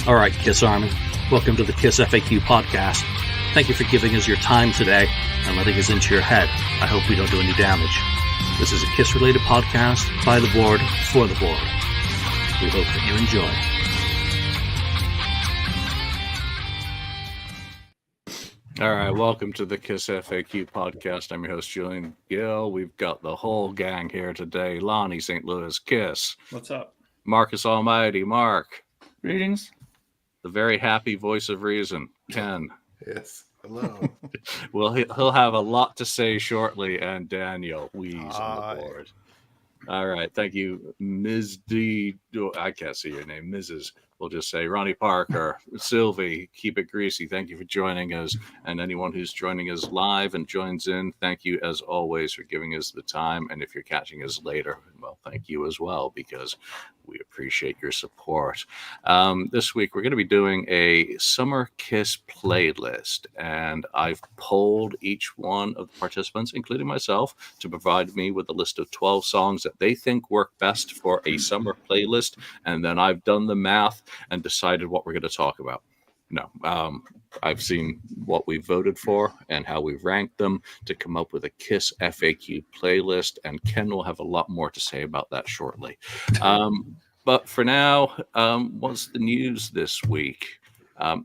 All right, Kiss Army, welcome to the KissFAQ podcast. Thank you for giving us your time today and letting us into your head. I hope we don't do any damage. This is a Kiss-related podcast by the board, for the board. We hope that you enjoy. All right, welcome to the KissFAQ podcast. I'm your host, Julian Gill. We've got the whole gang here today. Lonnie, St. Louis, Kiss. What's up? Marcus Almighty, Mark. Greetings. The very happy voice of reason, Ken. Yes. Hello. Well, he'll have a lot to say shortly, and Daniel Wees on the board. All right, thank you, Ms. D. I can't see your name, Mrs. We'll just say Ronnie Parker, Sylvie, keep it greasy. Thank you for joining us. And anyone who's joining us live and joins in, thank you as always for giving us the time. And if you're catching us later, well, thank you as well, because we appreciate your support. This week, we're going to be doing a Summer Kiss playlist. And I've polled each one of the participants, including myself, to provide me with a list of 12 songs that they think work best for a summer playlist. And then I've done the math and decided what we're going to talk about. No, I've seen what we voted for and how we've ranked them to come up with a Kiss FAQ playlist, and Ken will have a lot more to say about that shortly. But for now, what's the news this week?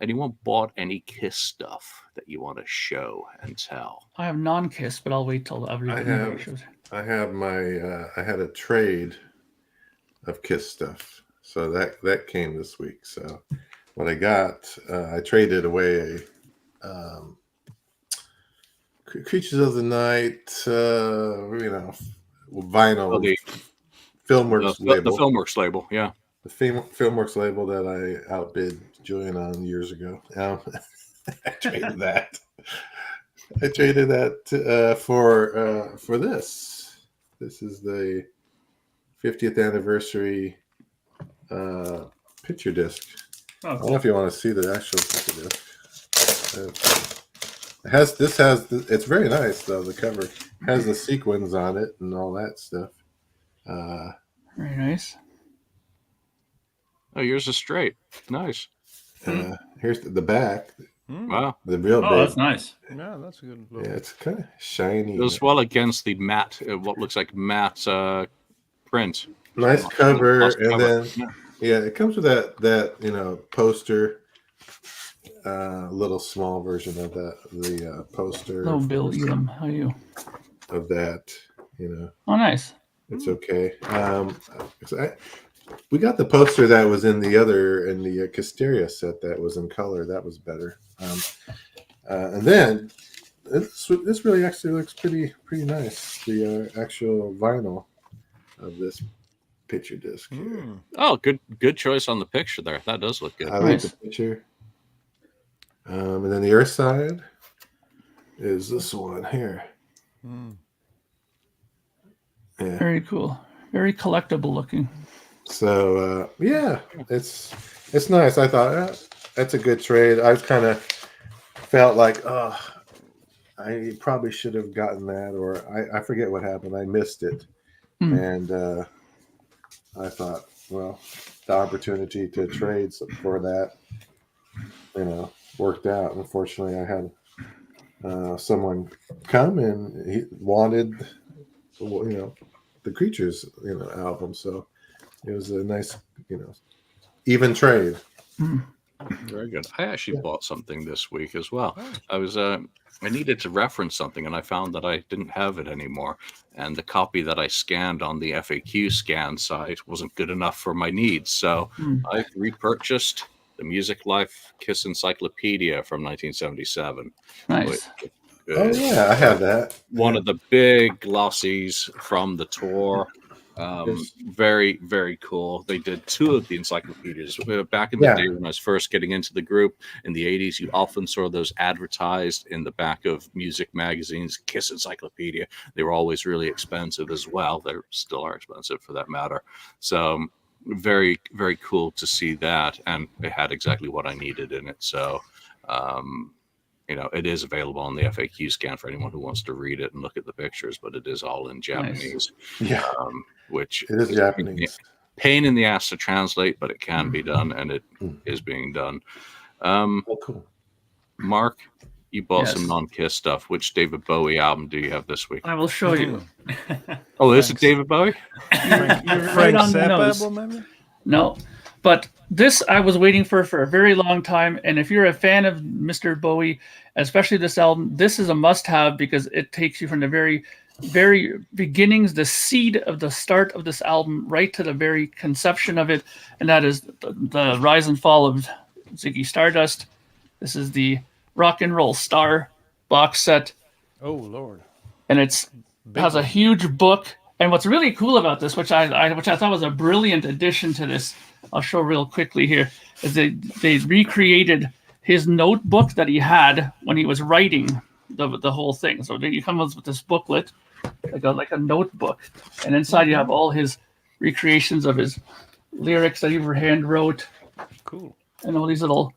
Anyone bought any Kiss stuff that you want to show and tell? I have non-Kiss, but I'll wait till everybody shows. I have my I had a trade of Kiss stuff. So that came this week. So what I got, I traded away a Creatures of the Night, vinyl Filmworks label. The Filmworks label, yeah. The Filmworks label that I outbid Julian on years ago. I traded that. I traded that for this. This is the 50th anniversary picture disc. Oh, I don't know if you want to see the actual picture disc. It's very nice though. The cover has the sequins on it and all that stuff. Very nice. Oh, yours is straight. Nice. Here's the back. Wow. The real big. That's nice. Yeah, that's a good look. Yeah, it's kind of shiny. It goes well against the matte, what looks like matte print. Nice cover, and then it comes with that poster, little small version of the poster. Hello, Bill Elam. How are you? Of that, Oh, nice. it's okay. We got the poster that was in the Kisteria set that was in color. That was better. And then this really actually looks pretty nice. The actual vinyl of this picture disc here. Oh, good choice on the picture there. That does look good. I like the picture. And then the earth side is this one here. Yeah. Very cool. Very collectible looking. So it's nice. I thought that's a good trade. I kind of felt like, I probably should have gotten that, or I forget what happened. I missed it, and I thought, well, the opportunity to trade for that, worked out. Unfortunately, I had someone come and he wanted, the Creatures, album. So it was a nice, even trade. Very good. I actually bought something this week as well. I needed to reference something, and I found that I didn't have it anymore. And the copy that I scanned on the FAQ scan site wasn't good enough for my needs. So I repurchased the Music Life Kiss Encyclopedia from 1977. Nice. Oh yeah, I have that. One of the big glossies from the tour. Very, very cool. They did two of the encyclopedias. Back in the day when I was first getting into the group in the 80s, you often saw those advertised in the back of music magazines, Kiss Encyclopedia. They were always really expensive as well. They still are expensive for that matter. So very, very cool to see that. And it had exactly what I needed in it. So, it is available on the FAQ scan for anyone who wants to read it and look at the pictures, but it is all in Japanese. Nice. Yeah. Which it is Japanese. pain in the ass to translate, but it can be done, and it is being done. Cool. Mark, you bought Yes. some non-Kiss stuff. Which David Bowie album do you have this week? I will show you. Oh, this is Thanks. David Bowie? Frank right on the Zappa nose. album, maybe? No, but this I was waiting for a very long time. And if you're a fan of Mr. Bowie, especially this album, this is a must-have because it takes you from the very, very beginnings, the seed of the start of this album, right to the very conception of it, and that is the rise and fall of Ziggy Stardust. This is the Rock and Roll Star box set, Oh, Lord. and has a huge book. And what's really cool about this, which I thought was a brilliant addition to this, I'll show real quickly here, is they recreated his notebook that he had when he was writing the whole thing. So then you come up with this booklet, like a notebook, and inside you have all his recreations of his lyrics that he hand wrote. Cool. And all these little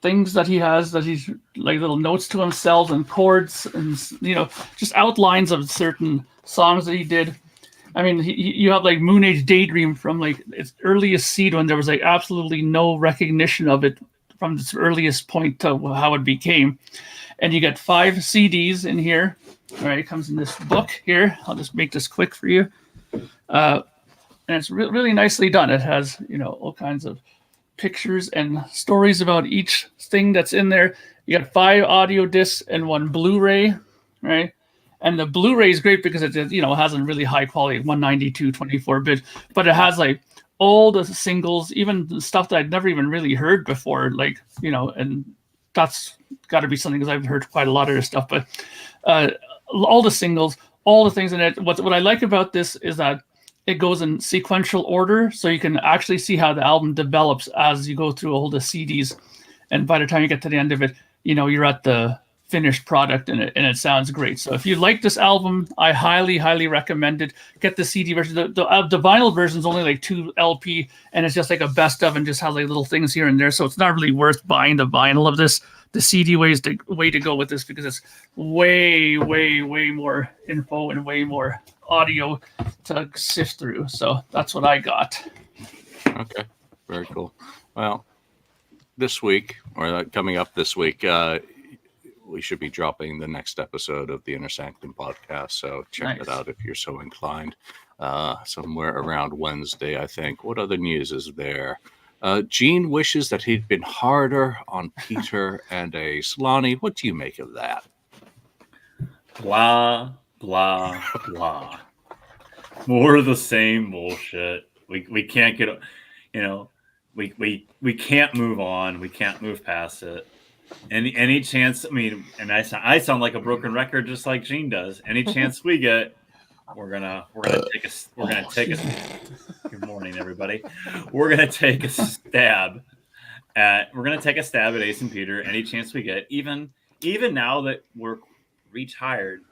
things that he has, that he's like little notes to himself and chords and just outlines of certain songs that he did. I mean, you have like Moon Age Daydream from like its earliest seed when there was like absolutely no recognition of it from its earliest point to how it became. And you get 5 CDs in here. All right, it comes in this book here. I'll just make this quick for you. And it's really nicely done. It has, all kinds of pictures and stories about each thing that's in there. You got 5 audio discs and 1 Blu-ray, right? And the Blu-ray is great because it has a really high quality 192 24-bit, but it has like all the singles, even the stuff that I'd never even really heard before, and that's got to be something because I've heard quite a lot of this stuff. But all the singles, all the things in it. What I like about this is that it goes in sequential order, so you can actually see how the album develops as you go through all the CDs. And by the time you get to the end of it, you're at the finished product, and it sounds great. So if you like this album, I highly, highly recommend it. Get the CD version. The vinyl version is only like 2 LP, and it's just like a best of, and just has like little things here and there. So it's not really worth buying the vinyl of this. The CD way is the way to go with this because it's way, way, way more info and way more audio to sift through. So that's what I got. Okay, very cool. Well, this week, or coming up this week, we should be dropping the next episode of the Inner Sanctum podcast. So check it out if you're so inclined. Somewhere around Wednesday, I think. What other news is there? Gene wishes that he'd been harder on Peter and Ace. Lonnie, what do you make of that? Blah, blah, blah. More of the same bullshit. We can't get, we can't move on. We can't move past it. Any chance, and I sound like a broken record just like Gene does. Any chance we get, we're gonna take a good morning, everybody. We're gonna take a stab at Ace and Peter. Any chance we get, even now that we're retired,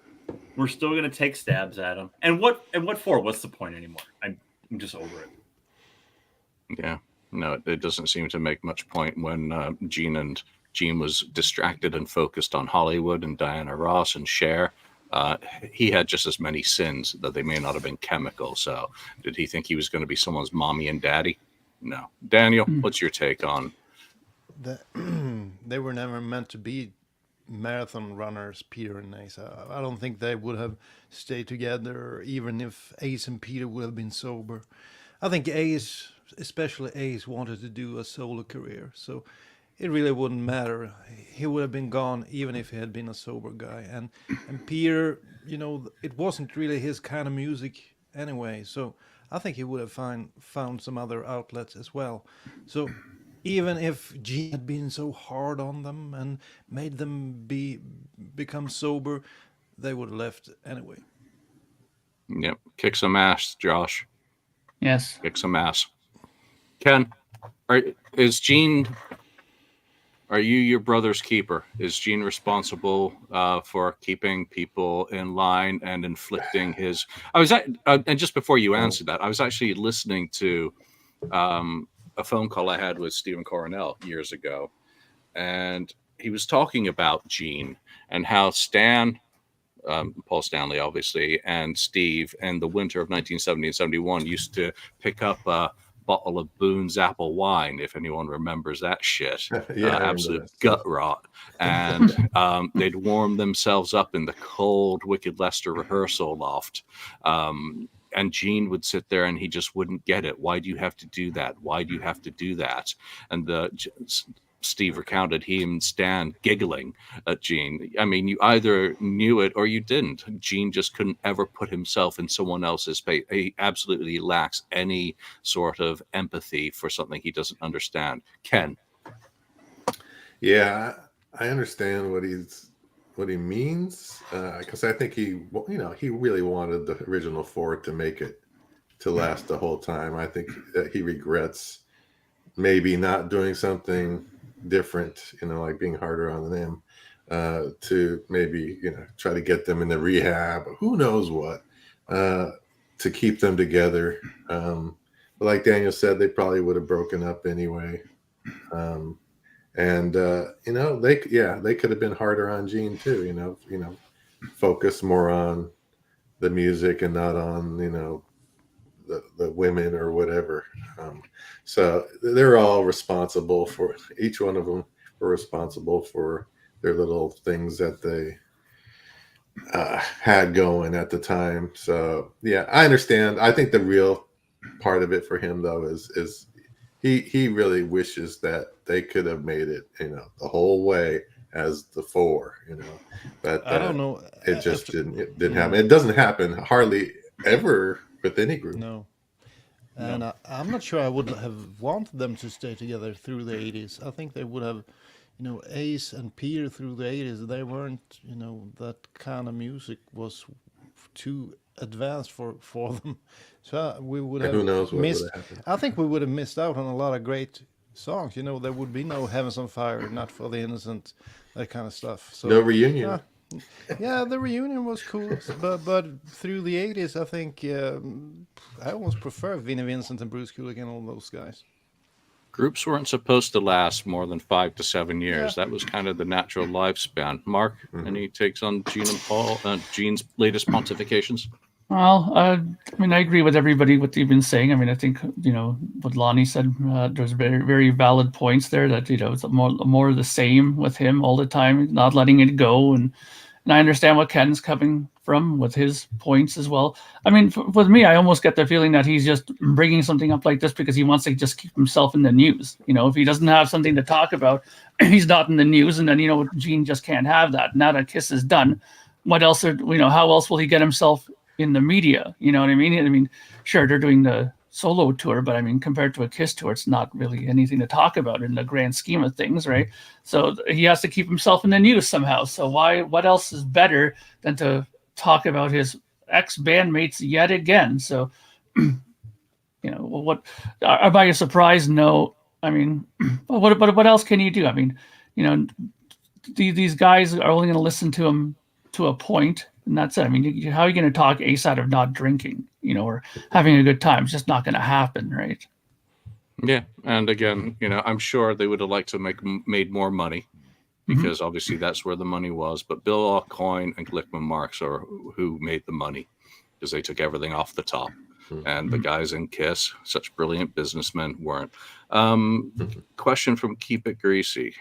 we're still gonna take stabs at them. And what for? What's the point anymore? I'm just over it. Yeah, no, it doesn't seem to make much point when Gene was distracted and focused on Hollywood and Diana Ross and Cher. He had just as many sins, though they may not have been chemical. So did he think he was going to be someone's mommy and daddy? No. Daniel, what's your take on? They were never meant to be marathon runners, Peter and Ace. I don't think they would have stayed together even if Ace and Peter would have been sober. I think Ace, especially Ace, wanted to do a solo career. So it really wouldn't matter. He would have been gone even if he had been a sober guy. And Peter, it wasn't really his kind of music anyway. So I think he would have found some other outlets as well. So even if Gene had been so hard on them and made them become sober, they would have left anyway. Yep. Kick some ass, Josh. Yes. Kick some ass. Ken, is Gene... Are you your brother's keeper? Is Gene responsible for keeping people in line and inflicting his... and just before you answered that, I was actually listening to a phone call I had with Stephen Coronel years ago, and he was talking about Gene and how Stan, Paul Stanley, obviously, and Steve, in the winter of 1970 and 71, used to pick up bottle of Boone's apple wine, if anyone remembers that shit. Yeah, I remember absolute that gut stuff. rot. And they'd warm themselves up in the cold Wicked Lester rehearsal loft. And Gene would sit there and he just wouldn't get it. Why do you have to do that? Why do you have to do that? And Steve recounted he and Stan giggling at Gene. I mean, you either knew it or you didn't. Gene just couldn't ever put himself in someone else's space. He absolutely lacks any sort of empathy for something he doesn't understand. Ken. Yeah, I understand what he means, because I think he really wanted the original four to make it to last the whole time. I think that he regrets maybe not doing something different, like being harder on them, to maybe try to get them into rehab, who knows what, to keep them together. But like Daniel said, they probably would have broken up anyway. And they could have been harder on Gene too, focus more on the music and not on the women or whatever. So they're all responsible for, each one of them were responsible for their little things that they had going at the time. So yeah, I understand. I think the real part of it for him though is he really wishes that they could have made it, the whole way as the four, but I don't know. it just didn't happen. It doesn't happen hardly ever with any group. No. And I'm not sure I would have wanted them to stay together through the 80s. I think they would have, Ace and Peter through the 80s, they weren't, that kind of music was too advanced for them. So we would have Who knows what missed. would have happened. I think we would have missed out on a lot of great songs. There would be no Heavens on Fire, Not for the Innocent, that kind of stuff. So No reunion. yeah, the reunion was cool, but through the 80s, I think I almost prefer Vinnie Vincent and Bruce Kulick and all those guys. Groups weren't supposed to last more than 5 to 7 years. That was kind of the natural lifespan. Mark, any takes on Gene and Paul, Gene's latest pontifications? Well, I agree with everybody what you've been saying. I think what Lonnie said. There's very, very valid points there. That it's more of the same with him all the time, not letting it go, and I understand what Ken's coming from with his points as well. With me, I almost get the feeling that he's just bringing something up like this because he wants to just keep himself in the news. If he doesn't have something to talk about, he's not in the news, and then Gene just can't have that. Now that Kiss is done, what else? How else will he get himself in the media? You know what I mean? Sure, they're doing the solo tour, but compared to a Kiss tour, it's not really anything to talk about in the grand scheme of things, right? So he has to keep himself in the news somehow. So what else is better than to talk about his ex-bandmates yet again? So, what am I surprised? No. What else can you do? These guys are only going to listen to him to a point, and that's it. How are you going to talk Ace out of not drinking, or having a good time? It's just not going to happen, right? Yeah, and again, I'm sure they would have liked to made more money, because obviously that's where the money was. But Bill Aucoin and Glickman Marx are who made the money, because they took everything off the top. And the guys in Kiss, such brilliant businessmen, weren't. Question from Keep It Greasy.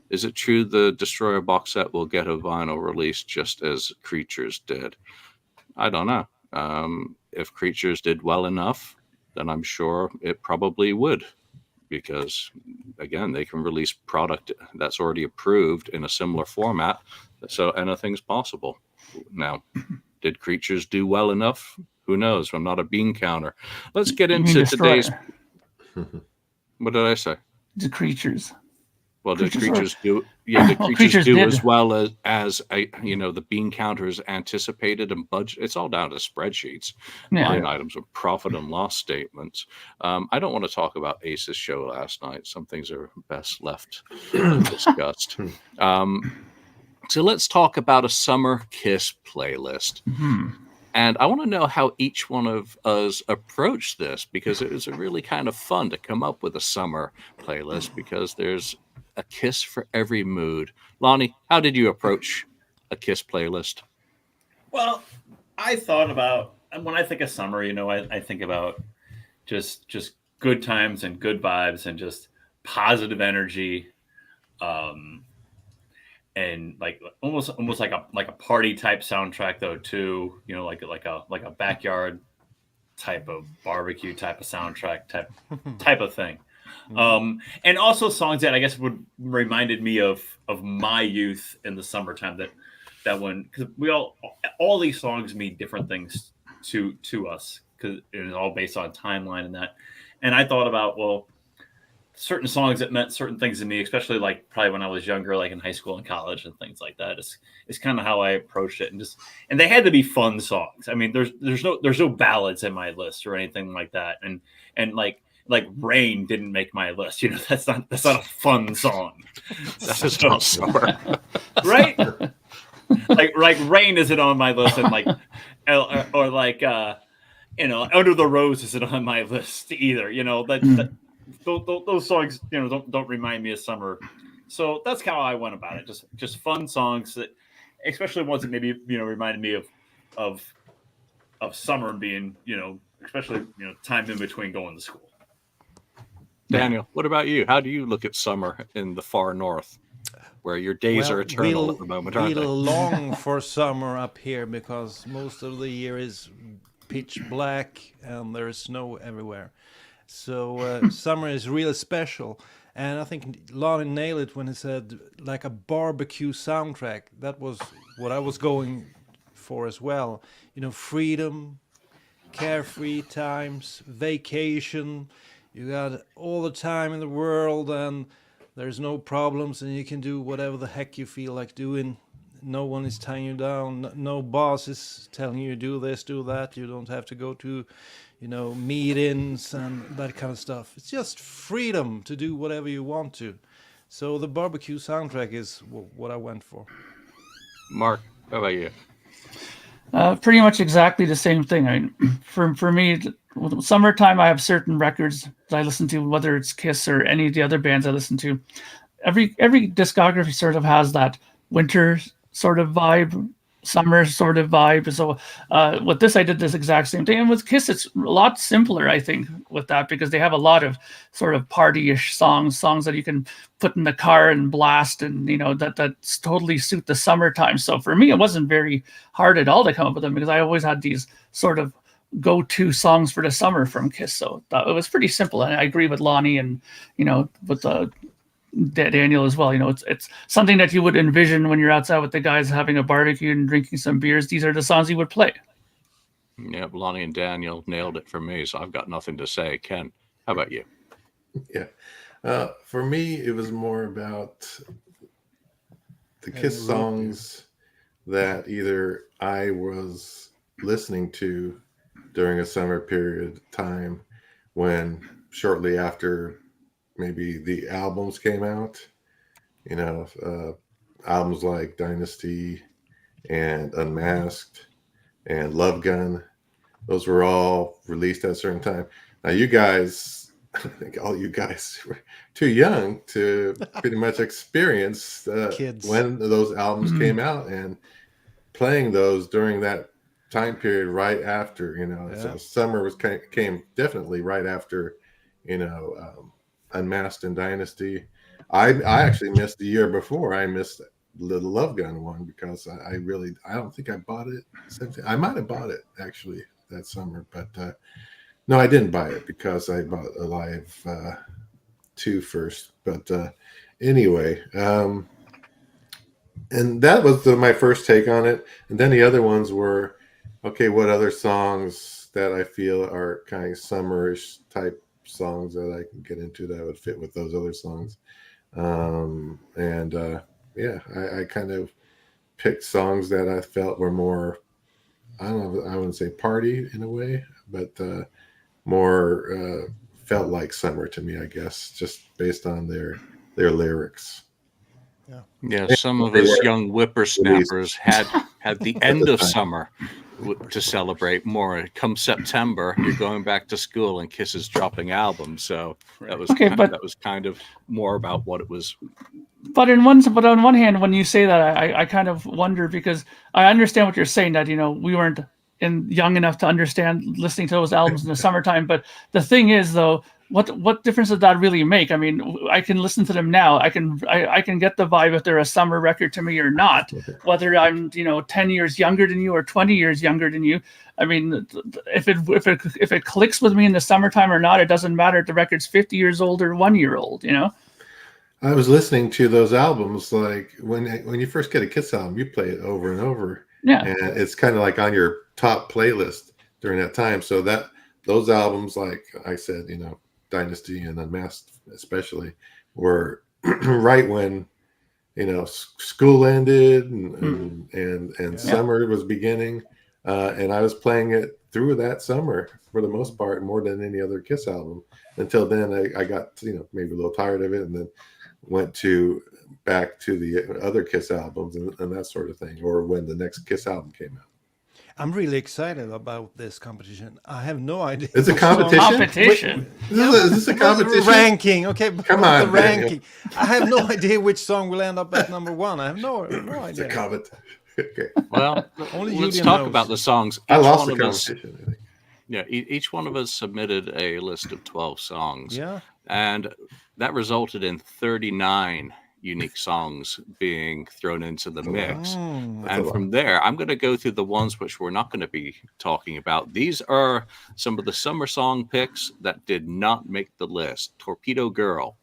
Is it true the Destroyer box set will get a vinyl release just as Creatures did? I don't know. If Creatures did well enough, then I'm sure it probably would. Because, again, they can release product that's already approved in a similar format. So anything's possible. Now, did Creatures do well enough? Who knows? I'm not a bean counter. Let's get into today's... What did I say? The Creatures. Well, the Creatures do. Yeah, the Creatures do as well as the bean counters anticipated and budget. It's all down to spreadsheets, line items, and profit and loss statements. I don't want to talk about Ace's show last night. Some things are best left undiscussed. So let's talk about a summer Kiss playlist. And I want to know how each one of us approached this, because it was really kind of fun to come up with a summer playlist, because there's a Kiss for every mood. Lonnie, how did you approach a Kiss playlist? Well, I thought about, when I think of summer, I think about just good times and good vibes and just positive energy. And like almost like a party type soundtrack though too, you know, like a backyard type of barbecue type of soundtrack type of thing. And also songs that I guess would reminded me of my youth in the summertime, that when, because we all these songs mean different things to us, because it's all based on timeline and that. And I thought about, well, certain songs that meant certain things to me, especially like probably when I was younger, like in high school and college and things like that. It's kind of how I approached it, and they had to be fun songs. I mean, there's no ballads in my list or anything like that, and like Rain didn't make my list. You know, that's not a fun song. That's not summer. Right? like Rain isn't on my list, and like or like you know, Under the Rose isn't on my list either. You know, those songs, you know, don't remind me of summer. So that's how I went about it. Just fun songs that, especially ones that maybe, you know, reminded me of summer being, you know, especially, you know, time in between going to school. Daniel, what about you? How do you look at summer in the far north, where your days are eternal at the moment, aren't we they? long for summer up here because most of the year is pitch black and there's snow everywhere. So summer is really special. And I think Lonnie nailed it when he said like a barbecue soundtrack. That was what I was going for as well. You know, freedom, carefree times, vacation. You got all the time in the world and there's no problems and you can do whatever the heck you feel like doing. No one is tying you down. No boss is telling you do this, do that. You don't have to go to, you know, meetings and that kind of stuff. It's just freedom to do whatever you want to. So the barbecue soundtrack is what I went for. Mark, how about you? Pretty much exactly the same thing. I mean, for me, summertime, I have certain records that I listen to, whether it's Kiss or any of the other bands I listen to. Every discography sort of has that winter sort of vibe, summer sort of vibe. So with this, I did this exact same thing. And with Kiss, it's a lot simpler, I think, with that, because they have a lot of sort of party-ish songs that you can put in the car and blast, and, you know, that totally suit the summertime. So for me, it wasn't very hard at all to come up with them, because I always had these sort of go-to songs for the summer from Kiss. So it was pretty simple. And I agree with Lonnie and, you know, with Daniel as well. You know, it's something that you would envision when you're outside with the guys having a barbecue and drinking some beers. These are the songs you would play. Yeah, Lonnie and Daniel nailed it for me, so I've got nothing to say. Ken, how about you? Yeah. For me, it was more about the Kiss songs that either I was listening to during a summer period of time, when shortly after maybe the albums came out, you know, albums like Dynasty and Unmasked and Love Gun. Those were all released at a certain time. Now, you guys, I think all you guys were too young to pretty much experience when those albums came out, and playing those during that time period right after, you know, so summer came definitely right after, you know, Unmasked and Dynasty. I actually missed the year before. I missed the Love Gun one because I don't think I bought it. I might have bought it actually that summer, but no, I didn't buy it because I bought Alive 2 first. But anyway, and that was my first take on it. And then the other ones were, okay, what other songs that I feel are kind of summerish type songs that I can get into that would fit with those other songs. I kind of picked songs that I felt were more, I don't know, I wouldn't say party in a way, but more felt like summer to me, I guess, just based on their lyrics. Yeah, some of us young whippersnappers had the end of summer to celebrate more. Come September, you're going back to school and Kiss is dropping albums. So that was that was kind of more about what it was. But on one hand, when you say that, I kind of wonder, because I understand what you're saying, that, you know, we weren't young enough to understand listening to those albums in the summertime. But the thing is, though, what difference does that really make? I mean, I can listen to them now. I can get the vibe if they're a summer record to me or not. Whether I'm 10 years younger than you or 20 years younger than you. I mean, if it clicks with me in the summertime or not, it doesn't matter if the record's 50 years old or 1 year old. I was listening to those albums like when you first get a Kiss album, you play it over and over. Yeah. And it's kind of like on your top playlist during that time. So those albums, like I said, Dynasty and Unmasked especially, were right when school ended and summer was beginning, and I was playing it through that summer for the most part, more than any other Kiss album. Until then, I got maybe a little tired of it, and then went back to the other Kiss albums and that sort of thing, or when the next Kiss album came out. I'm really excited about this competition. I have no idea. It's a competition. Competition. Is this a competition? Ranking, okay. Come on, the ranking. I have no idea which song will end up at number one. I have no It's a idea. competition. Okay. Well, Only let's Julian talk knows. about the songs. I lost the one of us- competition, I think. Yeah, each one of us submitted a list of 12 songs. Yeah. And that resulted in 39 unique songs being thrown into the mix. And from there, I'm going to go through the ones which we're not going to be talking about. These are some of the summer song picks that did not make the list. Torpedo Girl,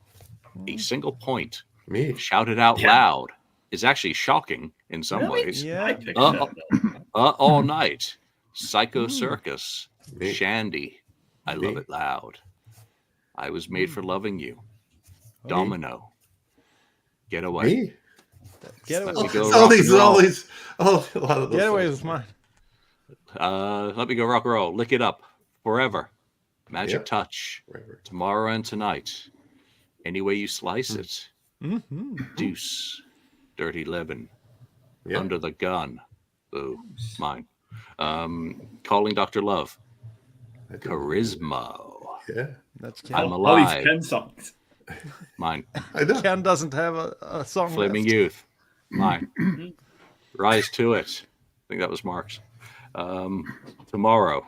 a single point, Me. shouted out Yeah. loud, is actually shocking in some Really? ways. Yeah. I picked that, though. All Night, Psycho Circus, Me. Shandy, I Love Me. It Loud, I Was Made for Loving You, Domino, Get Away. Me. Get Let away. me go All rock these, and roll. all these, a lot of those. Get away songs. with mine. Let Me Go Rock and Roll, Lick It Up, Forever, Magic Yep. Touch, Forever. Tomorrow and Tonight, Any Way You Slice It, Mm-hmm. Deuce, Dirty Livin', Yeah. Under the Gun, ooh, mine, Calling Dr. Love, I do. Charisma, Yeah. That's I'm Ken. All these Alive, Ken songs. mine, I know. Ken doesn't have a song Flaming left. Youth, mine, Rise to It, I think that was Mark's, Tomorrow.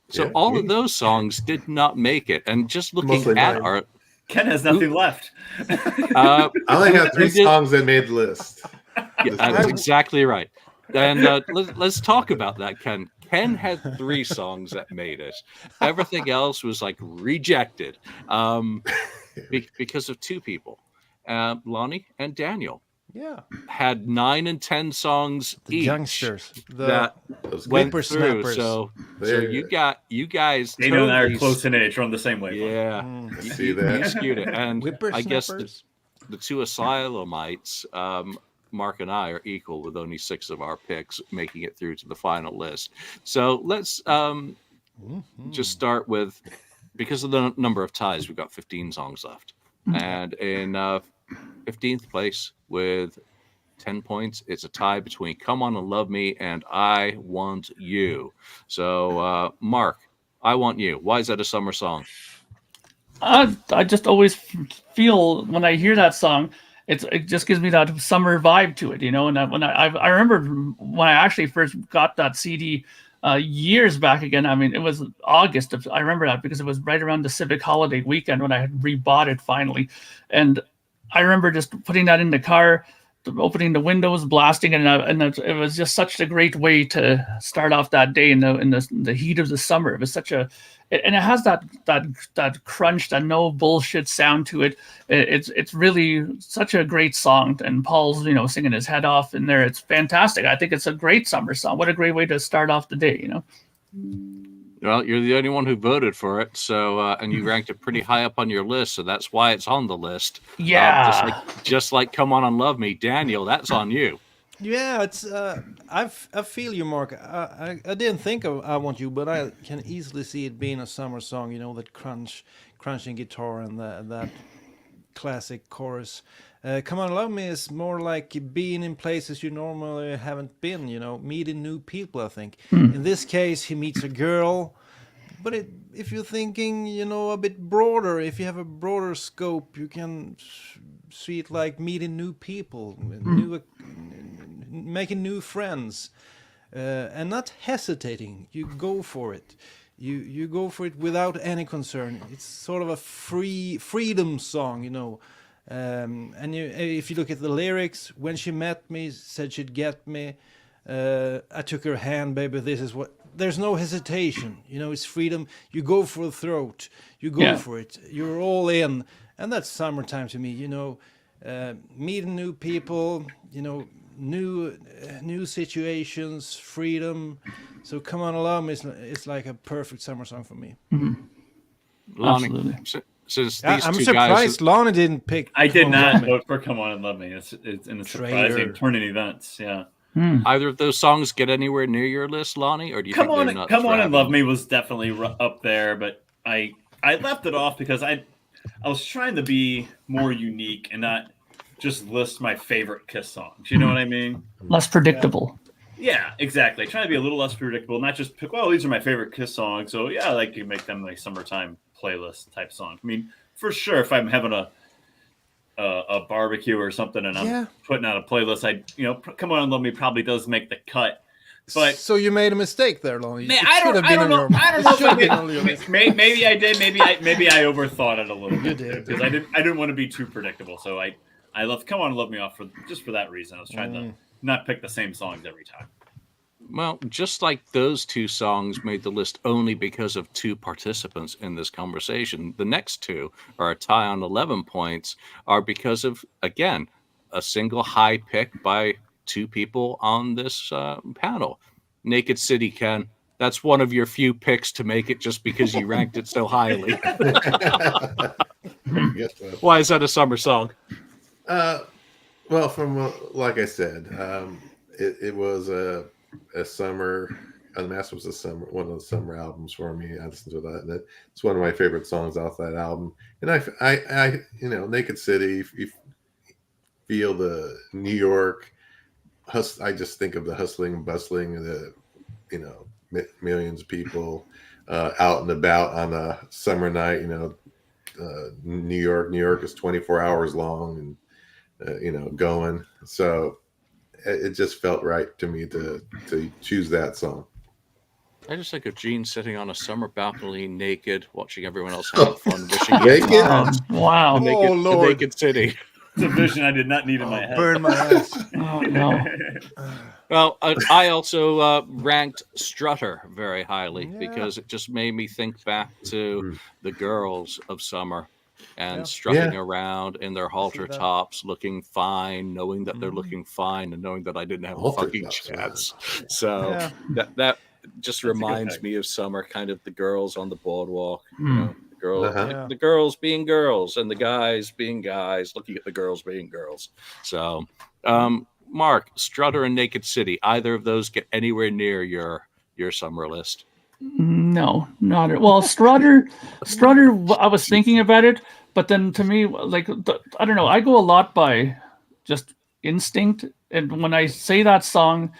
So Yeah, all me. of those songs did not make it. And just looking Mostly at mine. our, Ken has nothing left. uh, I only have 3 Who did- songs that made the list. yeah, that's exactly right. And let's talk about that, Ken. Ken had 3 songs that made it. Everything else was like rejected because of 2 people, Lonnie and Daniel. Yeah. Had 9 and 10 songs The each youngsters. The that Those went through. whippersnappers. So There. you guys Dana and I are totally close in age. We're on the same wavelength. Yeah, Mm. you, See you- that? you skewed it, and I guess whippersnappers. the 2 Asylumites, Mark and I, are equal with only 6 of our picks making it through to the final list. So let's just start with, because of the number of ties, we've got 15 songs left, and in 15th place with 10 points, it's a tie between Come On and Love Me and I Want You. So Mark, I Want You, why is that a summer song? I just always feel when I hear that song, it just gives me that summer vibe to it, And I remember when I actually first got that CD years back again. I mean, it was August. I remember that because it was right around the civic holiday weekend when I had rebought it finally, and I remember just putting that in the car, opening the windows, blasting it, and it was just such a great way to start off that day in the heat of the summer. It was and it has that crunch, that no bullshit sound to it. It's really such a great song, and Paul's singing his head off in there. It's fantastic. I think it's a great summer song. What a great way to start off the day, Well, you're the only one who voted for it, so and you ranked it pretty high up on your list, so that's why it's on the list. Yeah. Just like Come On and Love Me, Daniel, that's on you. Yeah, it's I feel you, Mark. I didn't think of I Want You, but I can easily see it being a summer song. That crunching guitar and that classic chorus. Come On Love Me is more like being in places you normally haven't been. Meeting new people. I think in this case he meets a girl, but if you're thinking a bit broader, if you have a broader scope, you can see it like meeting new people, making new friends, and not hesitating. You go for it. You go for it without any concern. It's sort of a freedom song, you know. And if you look at the lyrics, when she met me, said she'd get me. I took her hand, baby. This is what. There's no hesitation, you know. It's freedom. You go for the throat. You go for it. You're all in, and that's summertime to me. You know, meeting new people. You know, new situations, freedom. So come on, along. It's like a perfect summer song for me. Lonnie, Absolutely. since these I'm two surprised guys, Lonnie didn't pick. I did Come On, not Love Me. vote for "Come On and Love Me." It's in a surprising Traitor. turn in events. Yeah. either of those songs get anywhere near your list, Lonnie, or do you Come think they're on, nuts come for on and having love them? me was definitely up there, but I left it off because I was trying to be more unique and not just list my favorite Kiss songs. You know what I mean? Less predictable. Yeah, exactly. Trying to be a little less predictable, not just pick. Well, these are my favorite Kiss songs, so yeah, I like to make them like summertime playlist type songs. I mean, for sure, if I'm having a barbecue or something and I'm putting out a playlist, "Come On and Love Me" probably does make the cut. But So you made a mistake there, Lonnie. Man, It I should don't have been know. on your- I don't it know if should I have been on your did. list. Maybe I did. Maybe I overthought it a little bit. You did. Because I didn't want to be too predictable. So I left "Come On and Love Me" off for that reason. I was trying to not pick the same songs every time. Well, just like those two songs made the list only because of two participants in this conversation, the next two are a tie on 11 points are because of, again, a single high pick by two people on this panel. Naked City, Ken. That's one of your few picks to make it just because you ranked it so highly. Guess so. Why is that a summer song? Well, from like I said, it was a summer. Unmasked was one of the summer albums for me. I listened to that, and it's one of my favorite songs off that album. And I Naked City. You feel the New York. I just think of the hustling and bustling, the millions of people out and about on a summer night. New York is 24 hours long, and going. So it just felt right to me to choose that song. I just think of Gene sitting on a summer balcony naked, watching everyone else having fun, wishing he Naked? Wow. the Lord. naked city. It's a vision I did not need in my head. Burn my eyes. Oh, no. Well, I also ranked Strutter very highly Yeah. because it just made me think back to the girls of summer and Yeah. strutting Yeah. around in their halter that. tops, looking fine, knowing that they're looking fine, and knowing that I didn't have a Halter fucking tops, chance. So Yeah. that just a good reminds pick. me of summer, kind of the girls on the boardwalk, Hmm. Uh-huh. the girls being girls and the guys being guys, looking at the girls being girls. So, Mark, Strutter and Naked City, either of those get anywhere near your summer list? No, not at well. Strutter. I was thinking about it, but then to me, I don't know. I go a lot by just instinct, and when I say that song,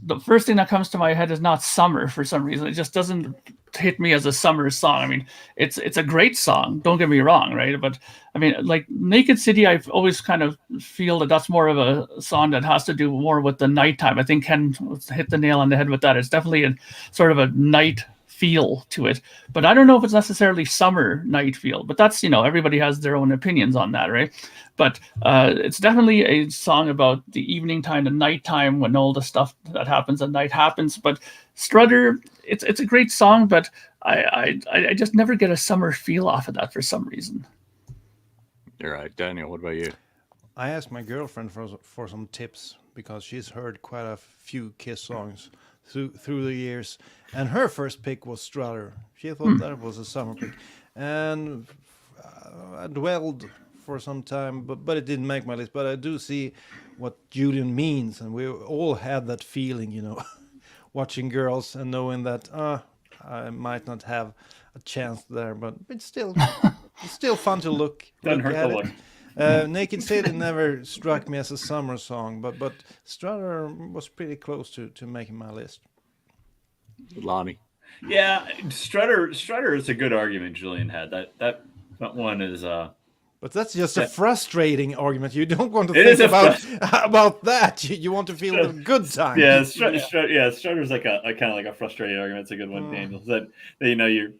the first thing that comes to my head is not summer for some reason. It just doesn't hit me as a summer song. I mean, it's a great song. Don't get me wrong, right? But I mean, like Naked City, I've always kind of feel that that's more of a song that has to do more with the nighttime. I think Ken hit the nail on the head with that. It's definitely a sort of a night feel to it, but I don't know if it's necessarily summer night feel. But that's everybody has their own opinions on that, right? But it's definitely a song about the evening time, the nighttime, when all the stuff that happens at night happens. But Strutter, it's a great song, but I just never get a summer feel off of that for some reason. You're right, Daniel. What about you? I asked my girlfriend for some tips because she's heard quite a few Kiss songs through the years, and her first pick was Strutter. She thought that was a summer pick, and I dwelled for some time, but it didn't make my list. But I do see what Julian means, and we all had that feeling, watching girls and knowing that I might not have a chance there, but it's still fun to look Doesn't hurt at to it. look. Naked City never struck me as a summer song, but Strutter was pretty close to making my list. Lonnie. Yeah, Strutter is a good argument Julian had. That one is But that's just a frustrating argument. You don't want to It is think a about that. You want to feel a good time. Yeah, Strutter's like a kind of like a frustrating argument. It's a good one, Daniel. That you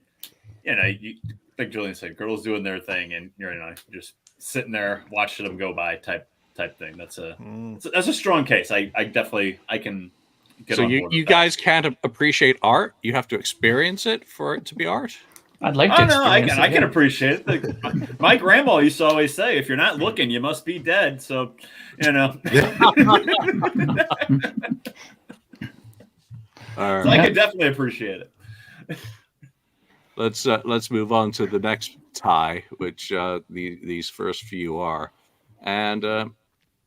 like Julian said, girls doing their thing, and you're just sitting there watching them go by type thing. That's a strong case. I definitely can get So on board you with guys can't appreciate art. You have to experience it for it to be art. I'd like to. Oh no, I experience can appreciate it. My grandma used to always say, "If you're not looking, you must be dead." So, All right. so I can definitely appreciate it. Let's move on to the next tie, which these first few are, and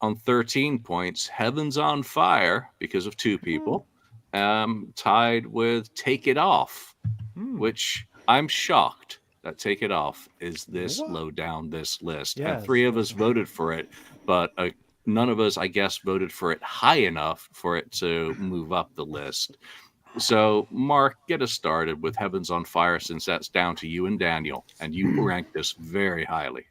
on 13 points, "Heaven's on Fire" because of two people, tied with "Take It Off," which I'm shocked that "Take It Off" is this low down this list. Yes. And three of us voted for it, but none of us, I guess, voted for it high enough for it to move up the list. So, Mark, get us started with "Heaven's on Fire," since that's down to you and Daniel, and you ranked this very highly.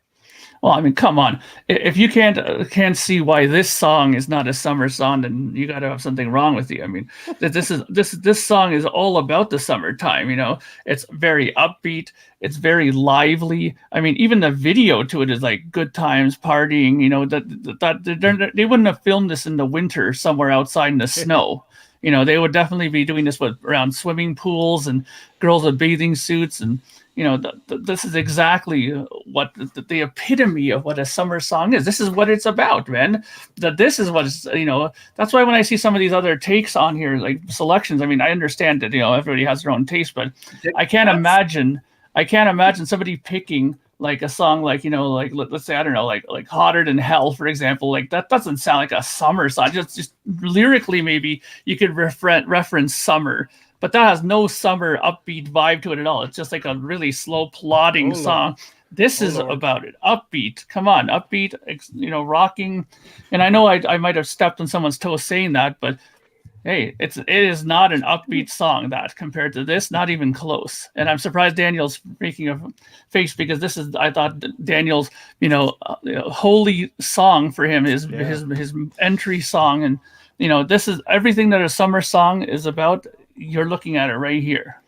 Well, I mean, come on. If you can't see why this song is not a summer song, then you got to have something wrong with you. I mean, this song is all about the summertime. It's very upbeat. It's very lively. I mean, even the video to it is like good times, partying. They wouldn't have filmed this in the winter somewhere outside in the snow. They would definitely be doing this around swimming pools and girls with bathing suits and. This is exactly what the epitome of what a summer song is. This is what it's about, man. This is what it's, that's why when I see some of these other takes on here, like selections, I mean, I understand that, everybody has their own taste, but I can't imagine somebody picking like a song like, like, let's say, I don't know, like "Hotter Than Hell," for example. Like that doesn't sound like a summer song. Just lyrically, maybe you could reference summer. But that has no summer upbeat vibe to it at all. It's just like a really slow plodding song. This is about it. Upbeat. Come on, upbeat, rocking. And I know I might have stepped on someone's toes saying that, but hey, it is not an upbeat song that compared to this, not even close. And I'm surprised Daniel's making a face because this is, I thought Daniel's, holy song for him, his entry song. And, this is everything that a summer song is about. You're looking at it right here.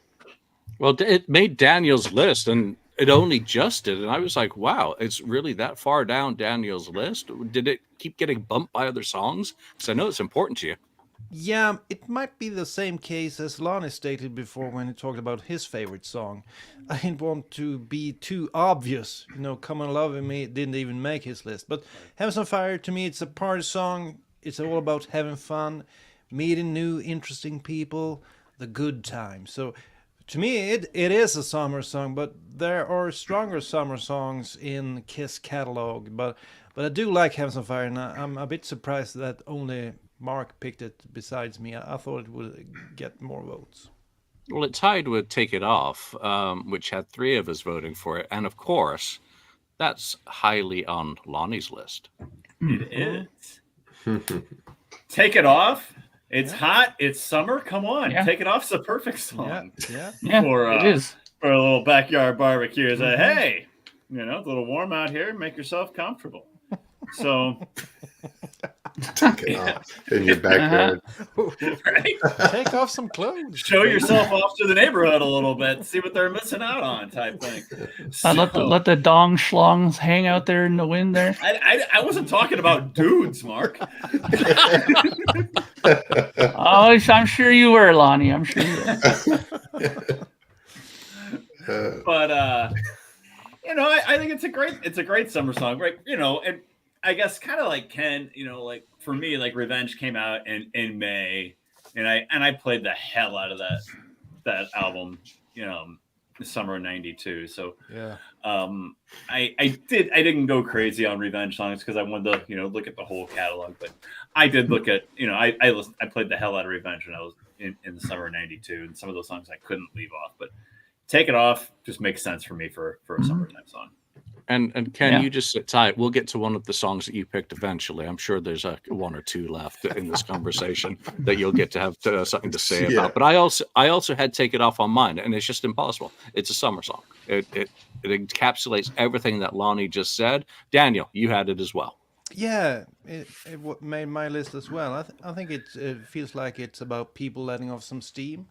Well, it made Daniel's list, and it only just did. And I was like, wow, it's really that far down Daniel's list? Did it keep getting bumped by other songs? Because I know it's important to you. Yeah, it might be the same case as Lonnie stated before when he talked about his favorite song. I didn't want to be too obvious. "Come and Love Me" didn't even make his list. But "Heaven's on Fire," to me, it's a party song. It's all about having fun, meeting new, interesting people, the good time. So to me, it is a summer song, but there are stronger summer songs in Kiss catalog. But I do like "Heaven's on Fire," and I'm a bit surprised that only Mark picked it besides me. I thought it would get more votes. Well, it tied with "Take It Off," which had three of us voting for it. And of course, that's highly on Lonnie's list. It is. "Take It Off." It's hot. It's summer. Come on, "Take It Off's a perfect song. Yeah, for it is. For a little backyard barbecue. It's like, hey, it's a little warm out here. Make yourself comfortable. So Take it off in your backyard. Right? Take off some clothes. Show yourself off to the neighborhood a little bit. See what they're missing out on, type thing. So, let the dong schlongs hang out there in the wind there. I wasn't talking about dudes, Mark. Oh, I'm sure you were, Lonnie. I'm sure you were. But I think it's a great summer song, right? And I guess kind of like Ken, like for me, like "Revenge" came out in May, and I played the hell out of that album, the summer of '92. So yeah, I didn't go crazy on "Revenge" songs because I wanted to look at the whole catalog, but I did look at I played the hell out of "Revenge" when I was in the summer of '92, and some of those songs I couldn't leave off, but "Take It Off" just makes sense for me for a summertime song. And Ken, Yeah. you just sit tight. We'll get to one of the songs that you picked eventually. I'm sure there's one or two left in this conversation that you'll get to have something to say Yeah. about. But I also had Take It Off on mine, and it's just impossible. It's a summer song. It encapsulates everything that Lonnie just said. Daniel, you had it as well. Yeah, it made my list as well. I think it feels like it's about people letting off some steam,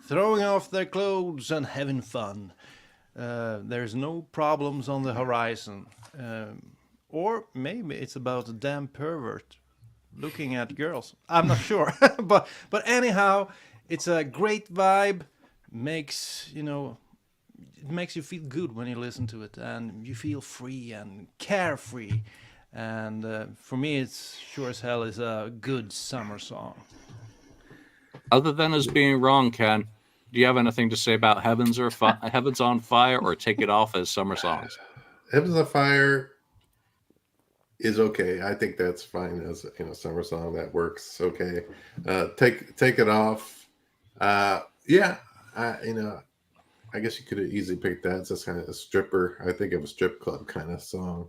throwing off their clothes and having fun. There's no problems on the horizon. Or maybe it's about a damn pervert looking at girls. I'm not sure. but anyhow, it's a great vibe. It makes you feel good when you listen to it, and you feel free and carefree. And for me, it's sure as hell is a good summer song. Other than us being wrong, Ken, do you have anything to say about Heavens on Fire or Take It Off as summer songs? Heavens on Fire is okay. I think that's fine as summer song that works okay. Take It Off. Yeah, I guess you could have easily picked that. It's just kind of a stripper. I think of a strip club kind of song,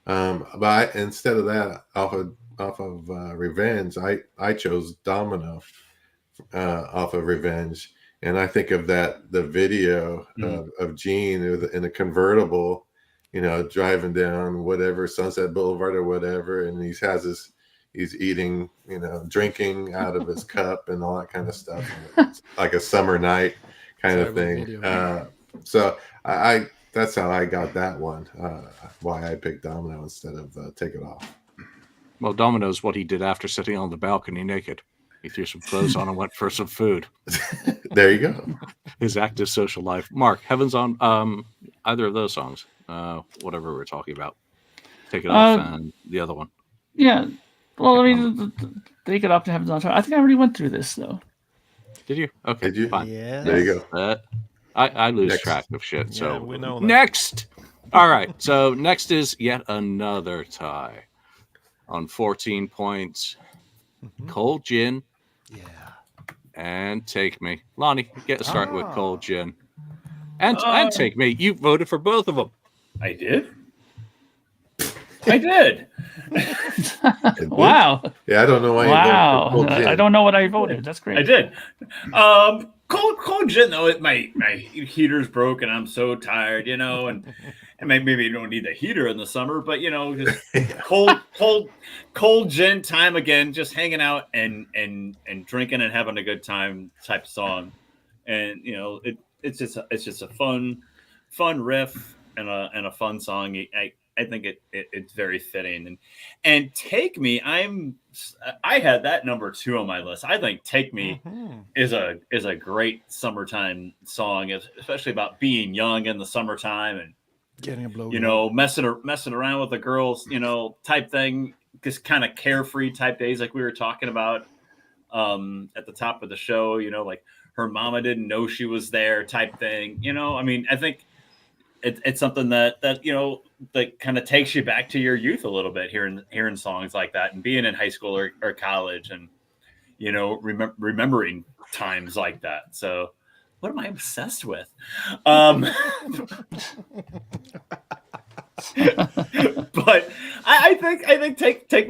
But instead of that, off of Revenge, I chose Domino off of Revenge, and I think of the video of Gene in a convertible, driving down whatever Sunset Boulevard or whatever, and he's eating, drinking out of his cup and all that kind of stuff, like a summer night kind of thing. So I that's how I got that one. Why I picked Domino instead of Take It Off. Well, Domino's what he did after sitting on the balcony naked. He threw some clothes on and went for some food. There you go. His active social life. Mark, Heavens on either of those songs, whatever we're talking about. Take It Off and the other one. Yeah. Well, I mean, Take It Off to Heavens on Fire. I think I already went through this, though. Did you? Okay, Did you? fine. Yeah. There you go. I lose Next. track of shit. Yeah, So we know that. next. All right. So next is yet another tie on 14 points. Cold Gin. Yeah. And Take Me. Lonnie, get started with Cold Gin. And Take Me. You voted for both of them. I did. I did. Wow. Yeah, I don't know why you voted for Cold Gin. I don't know what I voted. That's great. I did. Cold gin though. My heater's broke and I'm so tired, and maybe you don't need the heater in the summer, but just cold gin time again, just hanging out and drinking and having a good time type song, and it's just a fun riff and a fun song. I think it's very fitting, and Take Me. I had that number 2 on my list. I think Take Me is a great summertime song, especially about being young in the summertime and Getting a blow. messing around with the girls, type thing. Just kind of carefree type days, like we were talking about at the top of the show. Like her mama didn't know she was there, type thing. I mean, I think it's something that that kind of takes you back to your youth a little bit, hearing songs like that and being in high school or college and remembering times like that. So what am I obsessed with? But I think Take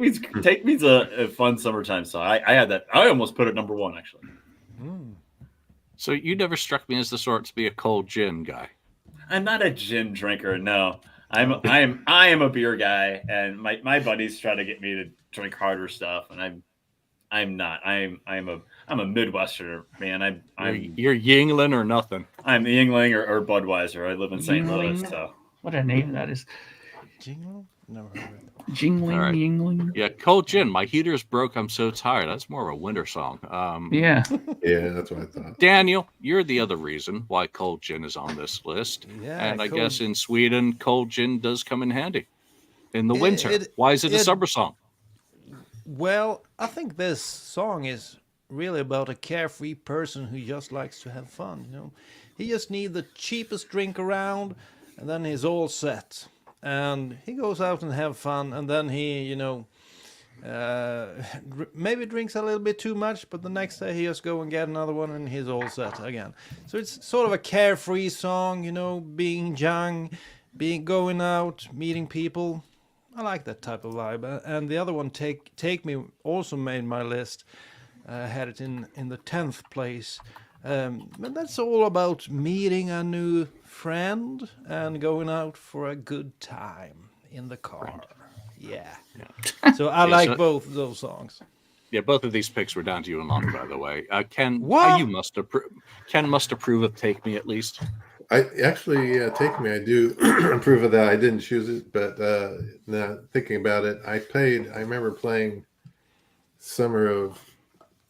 Me's a fun summertime song. I had that. I almost put it number 1 actually. So you never struck me as the sort to be a Cold Gin guy. I'm not a gin drinker. No, I am a beer guy, and my buddies try to get me to drink harder stuff, and I'm not. I'm a Midwesterner, man. You're Yingling or nothing. I'm Yingling or Budweiser. I live in St. Louis, Yuengling? so What a name that is. Jingle? Never heard of it. Jingling, All right. Yingling. Yeah, Cold Gin. My heater's broke. I'm so tired. That's more of a winter song. Yeah. Yeah, that's what I thought. Daniel, you're the other reason why Cold Gin is on this list. Yeah, And I Cold- guess in Sweden, Cold Gin does come in handy in the winter. Why is it a summer song? Well, I think this song is really about a carefree person who just likes to have fun. He just needs the cheapest drink around, and then he's all set. And he goes out and have fun, and then he, maybe drinks a little bit too much, but the next day he just go and get another one, and he's all set again. So it's sort of a carefree song, being young, going out, meeting people. I like that type of vibe. And the other one, Take Me, also made my list. Had it in the 10th place. But that's all about meeting a new friend and going out for a good time in the car. Yeah. So I like both those songs. Yeah, both of these picks were down to you and Lonnie, by the way. Ken, What? you must approve. Ken must approve of "Take Me" at least. I actually Take Me. I do approve of that. I didn't choose it, but now thinking about it, I remember playing summer of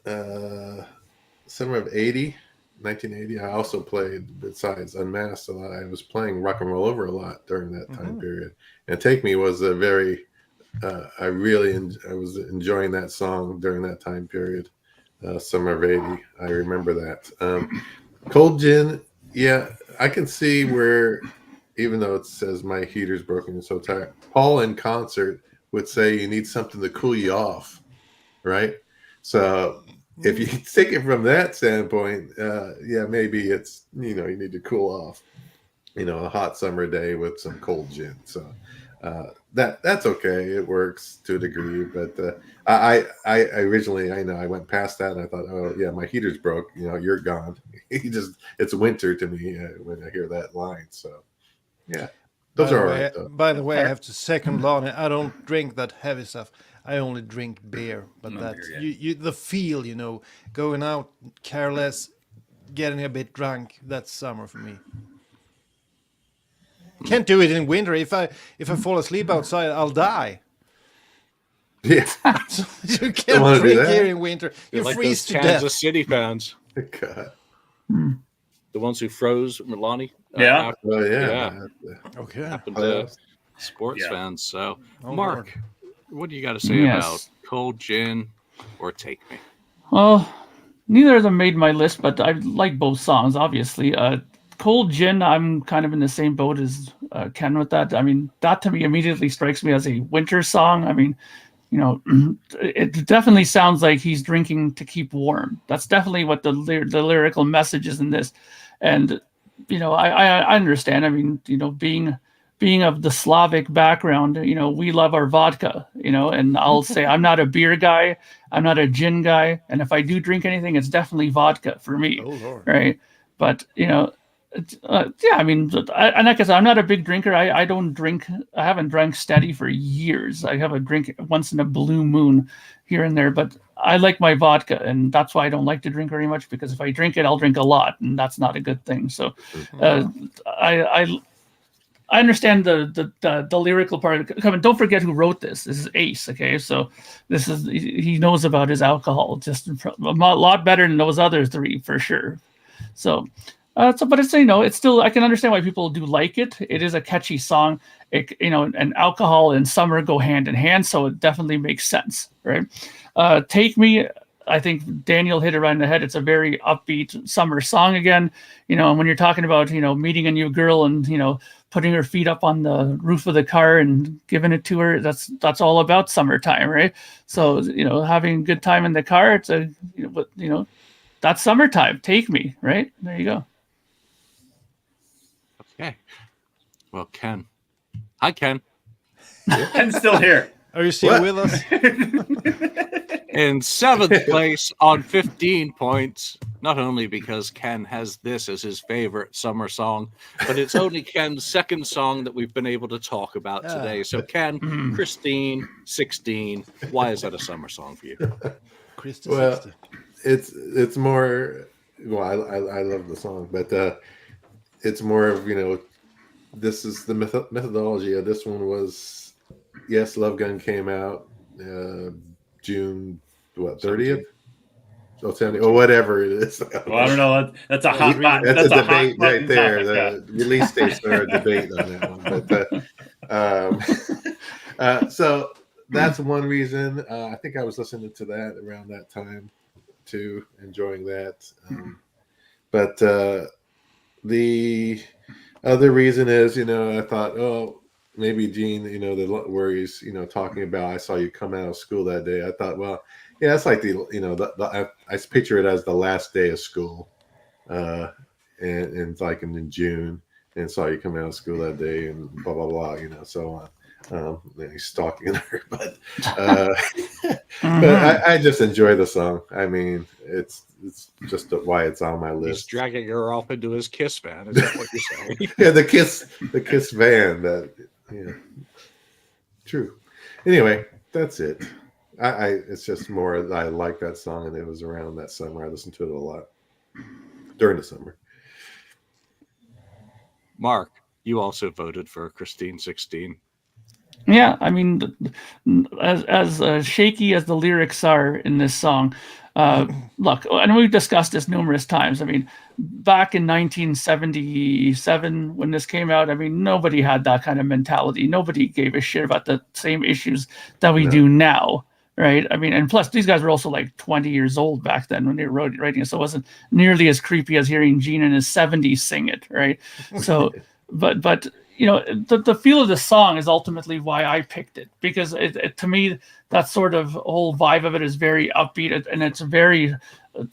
'80, 1980. I also played besides Unmasked a lot. I was playing Rock and Roll Over a lot during that time period. And Take Me was a very I was enjoying that song during that time period. Summer of '80. I remember that. Cold Gin. Yeah, I can see where, even though it says my heater's broken and so tired, Paul in concert would say you need something to cool you off, right? So if you take it from that standpoint, yeah, maybe it's, you need to cool off, a hot summer day with some cold gin. So that's okay. It works to a degree, but I originally, I went past that and I thought, oh yeah, my heater's broke. You're gone. It's winter to me when I hear that line. So yeah, those are all right. By the way, I have to second Lonnie. I don't drink that heavy stuff. I only drink beer. But the feel, going out careless, getting a bit drunk. That's summer for me. Can't do it in winter. If I fall asleep outside, I'll die. Yeah, So you can't drink here in winter. You like freeze those to Kansas death. City fans, God. the ones who froze, Lonnie. Yeah. Oh yeah. Okay. Happened to sports fans. So, Oh, Mark, what do you got to say about Cold Gin or Take Me? Well, neither of them made my list, but I like both songs, obviously. Cold Gin, I'm kind of in the same boat as Ken with that. I mean, that to me immediately strikes me as a winter song. I mean, it definitely sounds like he's drinking to keep warm. That's definitely what the lyrical message is in this. And, I understand. I mean, being of the Slavic background, we love our vodka, and I'll say I'm not a beer guy. I'm not a gin guy. And if I do drink anything, it's definitely vodka for me. Oh, Lord. Right. But, I mean, and like I said, I'm not a big drinker. I don't drink. I haven't drank steady for years. I have a drink once in a blue moon here and there, but I like my vodka, and that's why I don't like to drink very much, because if I drink it, I'll drink a lot, and that's not a good thing. So I understand the lyrical part. Come on, don't forget who wrote this. This is Ace, okay? So he knows about his alcohol just a lot better than those other three for sure. So, but it's it's still, I can understand why people do like it. It is a catchy song. And alcohol and summer go hand in hand, so it definitely makes sense, right? Take Me, I think Daniel hit it right in the head. It's a very upbeat summer song again. And when you're talking about meeting a new girl and putting her feet up on the roof of the car and giving it to her, that's all about summertime, right? So having a good time in the car, it's that's summertime. Take Me, right? There you go. Okay. Well, Ken. Hi, Ken. Ken's still here. Are you still with us? In 7th place on 15 points, not only because Ken has this as his favorite summer song, but it's only Ken's second song that we've been able to talk about today. So, Ken, Christine, 16, why is that a summer song for you? Christy Well, 60. it's more. Well, I love the song, but it's more of this is the methodology of this one was, yes, Love Gun came out June 30th. Oh, 70, or whatever it is. Well, I don't know. That's a hot button. That's a hot debate right button there. topic, The release dates are a debate on that one. But so that's one reason. I think I was listening to that around that time too, enjoying that. But the other reason is, I thought, oh, maybe Gene, where he's, talking about, I saw you come out of school that day. I thought, well, yeah, it's like I picture it as the last day of school, and like in June, and saw you coming out of school that day, and blah blah blah, so on. And he's stalking her, but I just enjoy the song. I mean, it's just why it's on my He's list. dragging her off into his Kiss van. Is that what you're saying? Yeah, the Kiss van. True. Anyway, that's it. It's just more. I like that song, and it was around that summer. I listened to it a lot during the summer. Mark, you also voted for Christine 16. Yeah, I mean, as shaky as the lyrics are in this song, look, and we've discussed this numerous times. I mean, back in 1977 when this came out, I mean, nobody had that kind of mentality. Nobody gave a shit about the same issues that we do now, right? I mean, and plus these guys were also like 20 years old back then when they were writing it, so it wasn't nearly as creepy as hearing Gene in his 70s sing it, right? So, but the feel of the song is ultimately why I picked it, because it to me, that sort of whole vibe of it is very upbeat, and it's very,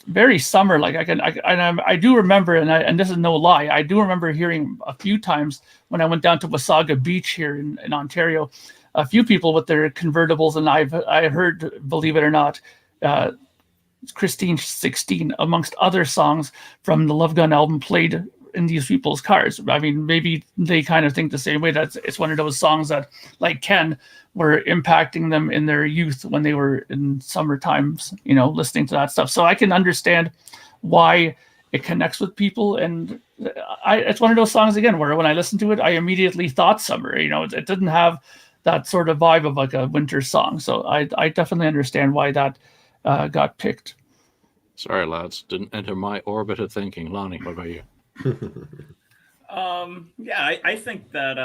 very summer. Like I do remember, and this is no lie, I do remember hearing a few times when I went down to Wasaga Beach here in Ontario, a few people with their convertibles, and I heard, believe it or not, Christine 16 amongst other songs from the Love Gun album played in these people's cars. I mean, maybe they kind of think the same way. That it's one of those songs that, like Ken, were impacting them in their youth when they were in summer times, listening to that stuff. So I can understand why it connects with people. And it's one of those songs, again, where when I listened to it, I immediately thought summer. It didn't have that sort of vibe of like a winter song. So I definitely understand why that got picked. Sorry, lads, didn't enter my orbit of thinking. Lonnie, what about you? I think that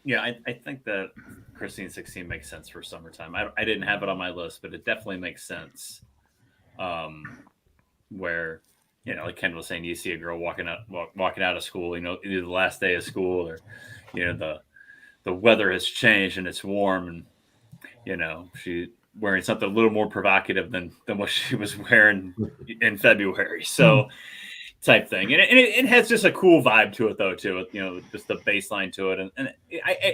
I think that Christine 16 makes sense for summertime. I didn't have it on my list, but it definitely makes sense. Where like Ken was saying, you see a girl walking out of school, either the last day of school, or the weather has changed and it's warm, and she wearing something a little more provocative than what she was wearing in February. So type thing. And it has just a cool vibe to it though, too. Just the bass line to it. And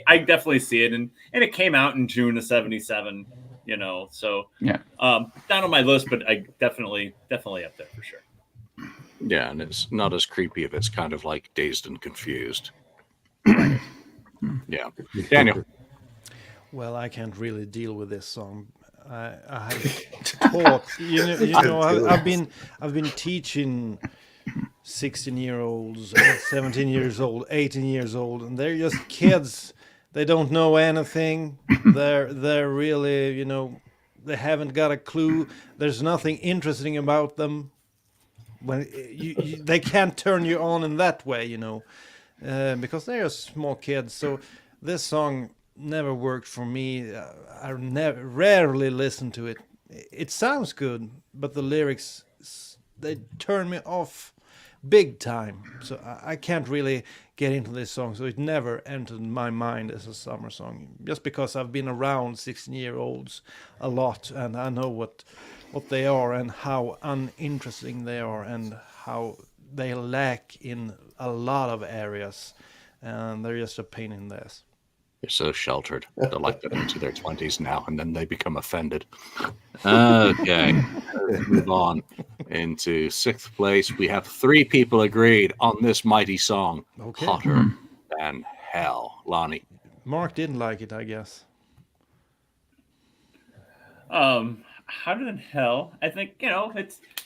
I definitely see it. And it came out in June of 77, so yeah. Down on my list, but I definitely up there for sure. Yeah, and it's not as creepy if it's kind of like Dazed and Confused. Yeah. Daniel. Well, I can't really deal with this song. I have taught, I've been teaching 16-year-olds, 17 years old, 18 years old, and they're just kids. They don't know anything. They're really, they haven't got a clue. There's nothing interesting about them. When they can't turn you on in that way, because they're small kids. So this song never worked for me. I rarely listen to it. It sounds good, but the lyrics, they turn me off big time. So I can't really get into this song. So it never entered my mind as a summer song, just because I've been around 16-year-olds a lot, and I know what they are and how uninteresting they are and how they lack in a lot of areas, and they're just a pain in the ass. They're so sheltered. They're like that into their 20s now, and then they become offended. Okay, let's move on. Into sixth place, we have 3 people agreed on this mighty song, Okay. Hotter Than Hell. Lonnie. Mark didn't like it, I guess. Hotter than hell. I think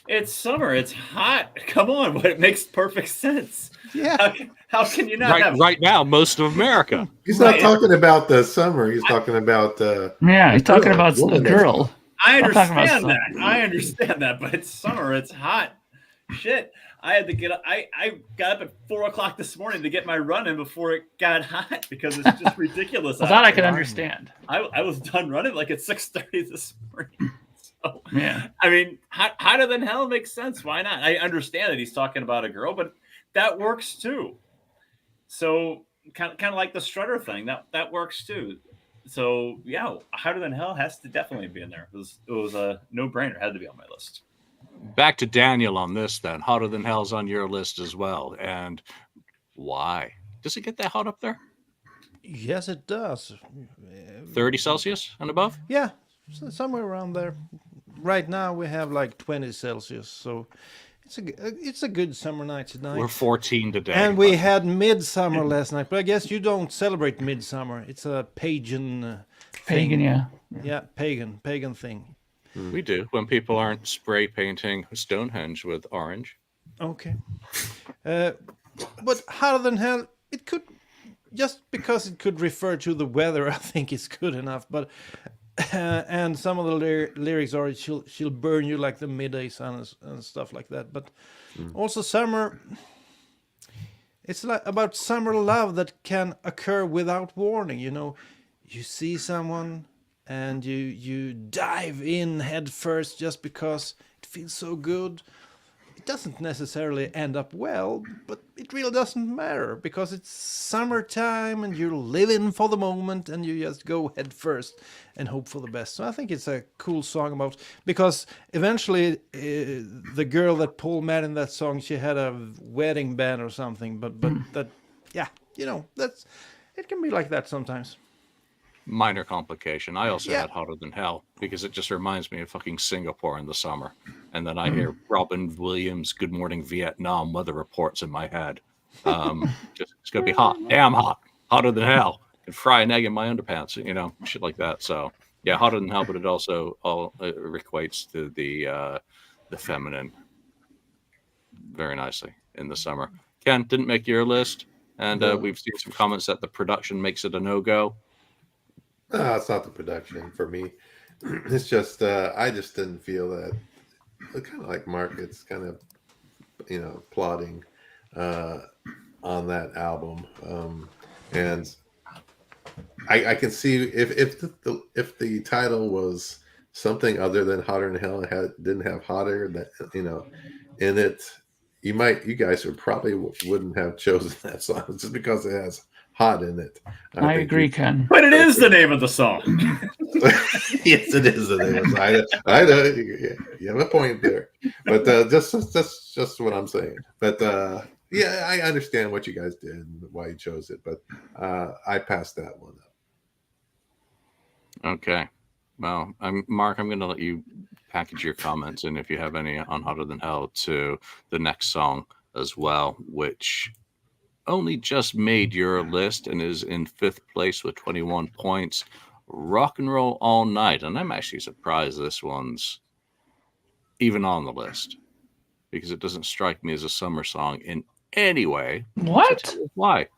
it's summer. It's hot. Come on, but it makes perfect sense. Yeah. How can you not have Right now, most of America. He's not talking about the summer. He's talking about He's talking about a girl. I understand that. I understand that, but it's summer. It's hot. Shit. I had to get up. I got up at 4:00 this morning to get my run in before it got hot because it's just ridiculous. Well, that I can understand. I was done running like at 6:30 this morning. So, yeah. I mean, hotter than hell makes sense. Why not? I understand that he's talking about a girl, but that works too. So kind of like the Strutter thing. That works too. So yeah, hotter than hell has to definitely be in there. It was a no-brainer. Had to be on my list. Back to Daniel on this then. Hotter Than Hell's on your list as well. And Why? Does it get that hot up there? Yes, it does. 30 Celsius and above? Yeah, somewhere around there. Right now we have like 20 Celsius, so it's a good summer night tonight. We're 14 today. And we had midsummer last night, but I guess you don't celebrate midsummer. It's a pagan Pagan, thing. yeah. Pagan thing. We do when people aren't spray painting Stonehenge with orange. Okay. But hotter than hell, it could, just because it could refer to the weather, I think it's good enough. But and some of the lyrics are she'll burn you like the midday sun and stuff like that. But also summer, it's like about summer love that can occur without warning. You know, you see someone and you dive in head first just because it feels so good. It doesn't necessarily end up well, but it really doesn't matter because it's summertime and you're living for the moment and you just go head first and hope for the best. So I think it's a cool song about, because eventually the girl that Paul met in that song, she had a wedding band or something, but that, yeah, you know, it can be like that sometimes. Minor complication. I also had Hotter Than Hell because it just reminds me of fucking Singapore in the summer. And then I hear Robin Williams' Good Morning Vietnam weather reports in my head. It's going to be hot. Damn hot. Hotter than hell. Could fry an egg in my underpants, you know, shit like that. So, yeah, hotter than hell, but it also equates to the feminine very nicely in the summer. Ken, didn't make your list. And we've seen some comments that the production makes it a no-go. No, it's not the production for me. It's just I just didn't feel that. Kind of like Mark, it's kind of, you know, plodding on that album, and I can see if the title was something other than Hotter Than Hell, didn't have hotter, that, you know, in it, you guys probably wouldn't have chosen that song just because it has hot in it. I agree, Ken. But it is the name of the song. Yes, it is the name of the song. I know you have a point there, but just what I'm saying. But yeah, I understand what you guys did and why you chose it, but I passed that one up. Okay. Well, Mark, I'm going to let you package your comments in if you have any on Hotter Than Hell to the next song as well, which only just made your list and is in 5th place with 21 points. Rock and Roll All Night. And I'm actually surprised this one's even on the list because it doesn't strike me as a summer song in any way. What? So why?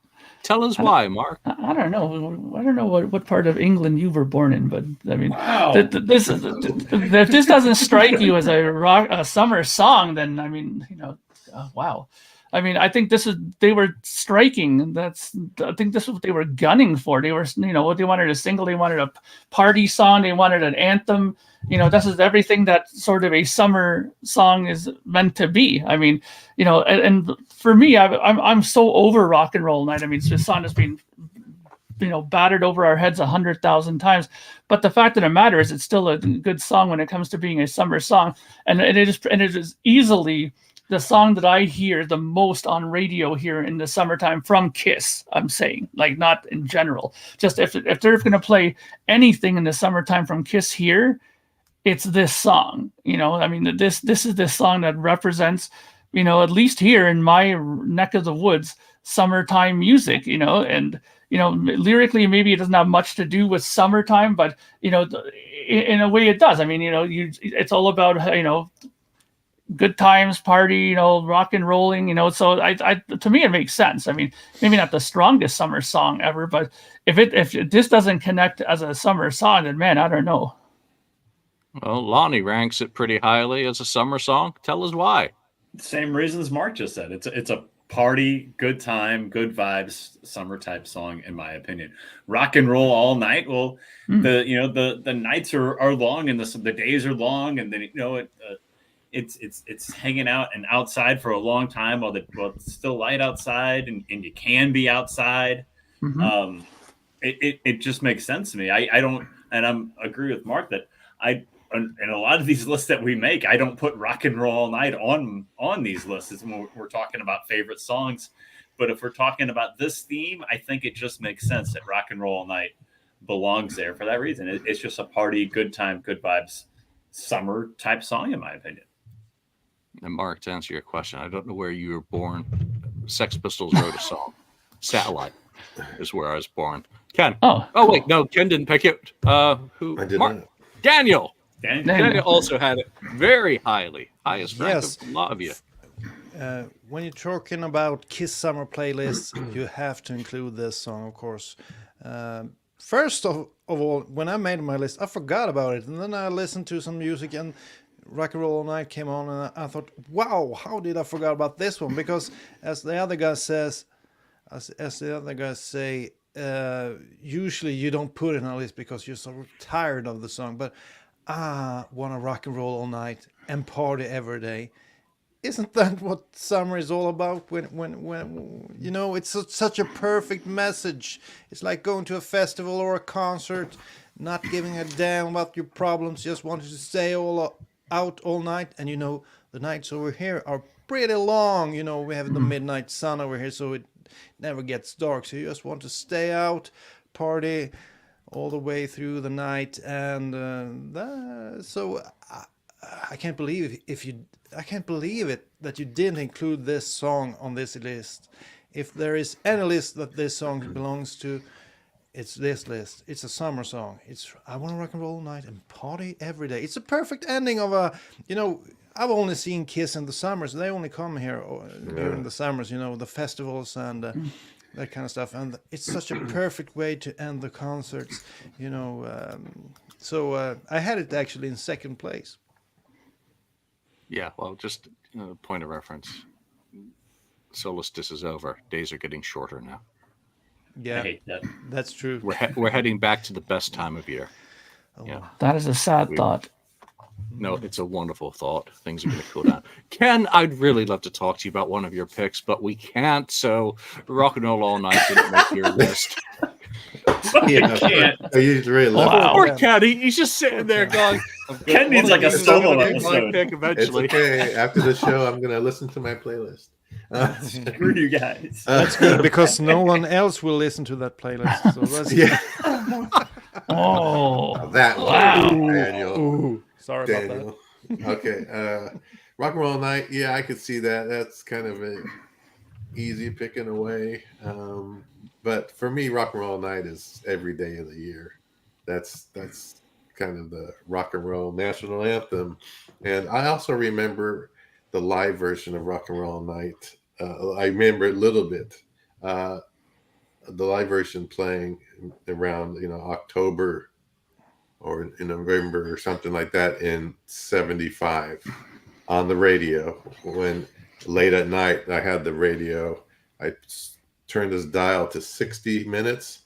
Tell us why, Mark. I don't know. I don't know what part of England you were born in, but I mean, Wow. if this doesn't strike you as a summer song, then I mean, you know, wow. I mean, I think they were striking. I think this is what they were gunning for. They were, you know, what they wanted a single. They wanted a party song. They wanted an anthem. You know, this is everything that sort of a summer song is meant to be. I mean, you know, and for me, I'm so over Rock and Roll Night. I mean, this song has been, you know, battered over our heads 100,000 times. But the fact of the matter is, it's still a good song when it comes to being a summer song, and it is easily the song that I hear the most on radio here in the summertime from Kiss. I'm saying, like, not in general. Just if they're going to play anything in the summertime from Kiss here, it's this song. You know, I mean, this is this song that represents, you know, at least here in my neck of the woods, summertime music. You know, and you know, lyrically maybe it doesn't have much to do with summertime, but you know, in a way it does. I mean, you know, it's all about, you know, good times, party, you know, rock and rolling, you know. So I to me it makes sense. I mean, maybe not the strongest summer song ever, but if this doesn't connect as a summer song, then man, I don't know. Well, Lonnie ranks it pretty highly as a summer song. Tell us why. Same reasons Mark just said. It's a party, good time, good vibes, summer type song, in my opinion. Rock and Roll All Night. Well, the nights are long and the days are long, and then, you know, it's hanging out and outside for a long time while it's still light outside and you can be outside. Mm-hmm. It just makes sense to me. I don't, and I'm agree with Mark that in a lot of these lists that we make, I don't put Rock and Roll All Night on these lists when we're talking about favorite songs, But if we're talking about this theme, I think it just makes sense that Rock and Roll All Night belongs there for that reason. It's just a party, good time, good vibes, summer type song, in my opinion. And Mark, to answer your question, I don't know where you were born. Sex Pistols wrote a song. Satellite is where I was born. Ken. Oh, Wait, no, Ken didn't pick it. Who? I did Mark. not. Daniel. Dan? Daniel also had it very highest rank Yes. of a lot of you. When you're talking about Kiss Summer playlists, you have to include this song, of course. First of all, when I made my list, I forgot about it. And then I listened to some music and Rock and Roll All Night came on and I thought, wow, how did I forget about this one? Because as the other guy says, usually you don't put it on a list because you're so tired of the song. But I want to rock and roll all night and party every day. Isn't that what summer is all about? When you know, it's such a perfect message. It's like going to a festival or a concert, not giving a damn about your problems, just wanting to stay out all night. And you know, the nights over here are pretty long. You know, we have the midnight sun over here, so it never gets dark. So you just want to stay out, party all the way through the night, and I can't believe I can't believe it that you didn't include this song on this list. If there is any list that this song belongs to, it's this list. It's a summer song. It's I want to rock and roll all night and party every day. It's a perfect ending of a, you know, I've only seen Kiss in the summers. They only come here during the summers, you know, the festivals and that kind of stuff. And it's such a perfect way to end the concerts, you know. So I had it actually in second place. Yeah, well, just a point of reference. Solstice is over. Days are getting shorter now. Yeah, I hate that. that's true. We're heading back to the best time of year. Oh, Yeah. that is a sad thought. No, it's a wonderful thought. Things are going to cool down. Ken, I'd really love to talk to you about one of your picks, but we can't. So Rock and Roll All Night didn't make your list. Yeah, can't. I usually left. Wow. Poor Ken, he's just sitting there going. Ken needs like a solo episode. Pick It's eventually. okay. After the show, I'm gonna listen to my playlist. Screw you guys. That's good because no one else will listen to that playlist. So that's Yeah, Oh, that one, Wow. Daniel. Ooh, sorry about Daniel. Okay, Rock and Roll Night. Yeah, I could see that. That's kind of a easy picking away. But for me, Rock and Roll Night is every day of the year. That's kind of the rock and roll national anthem. And I also remember the live version of Rock and Roll Night. I remember it a little bit. The live version playing around October or in November or something like that in '75 on the radio. When late at night I had the radio, I turned this dial to 60 minutes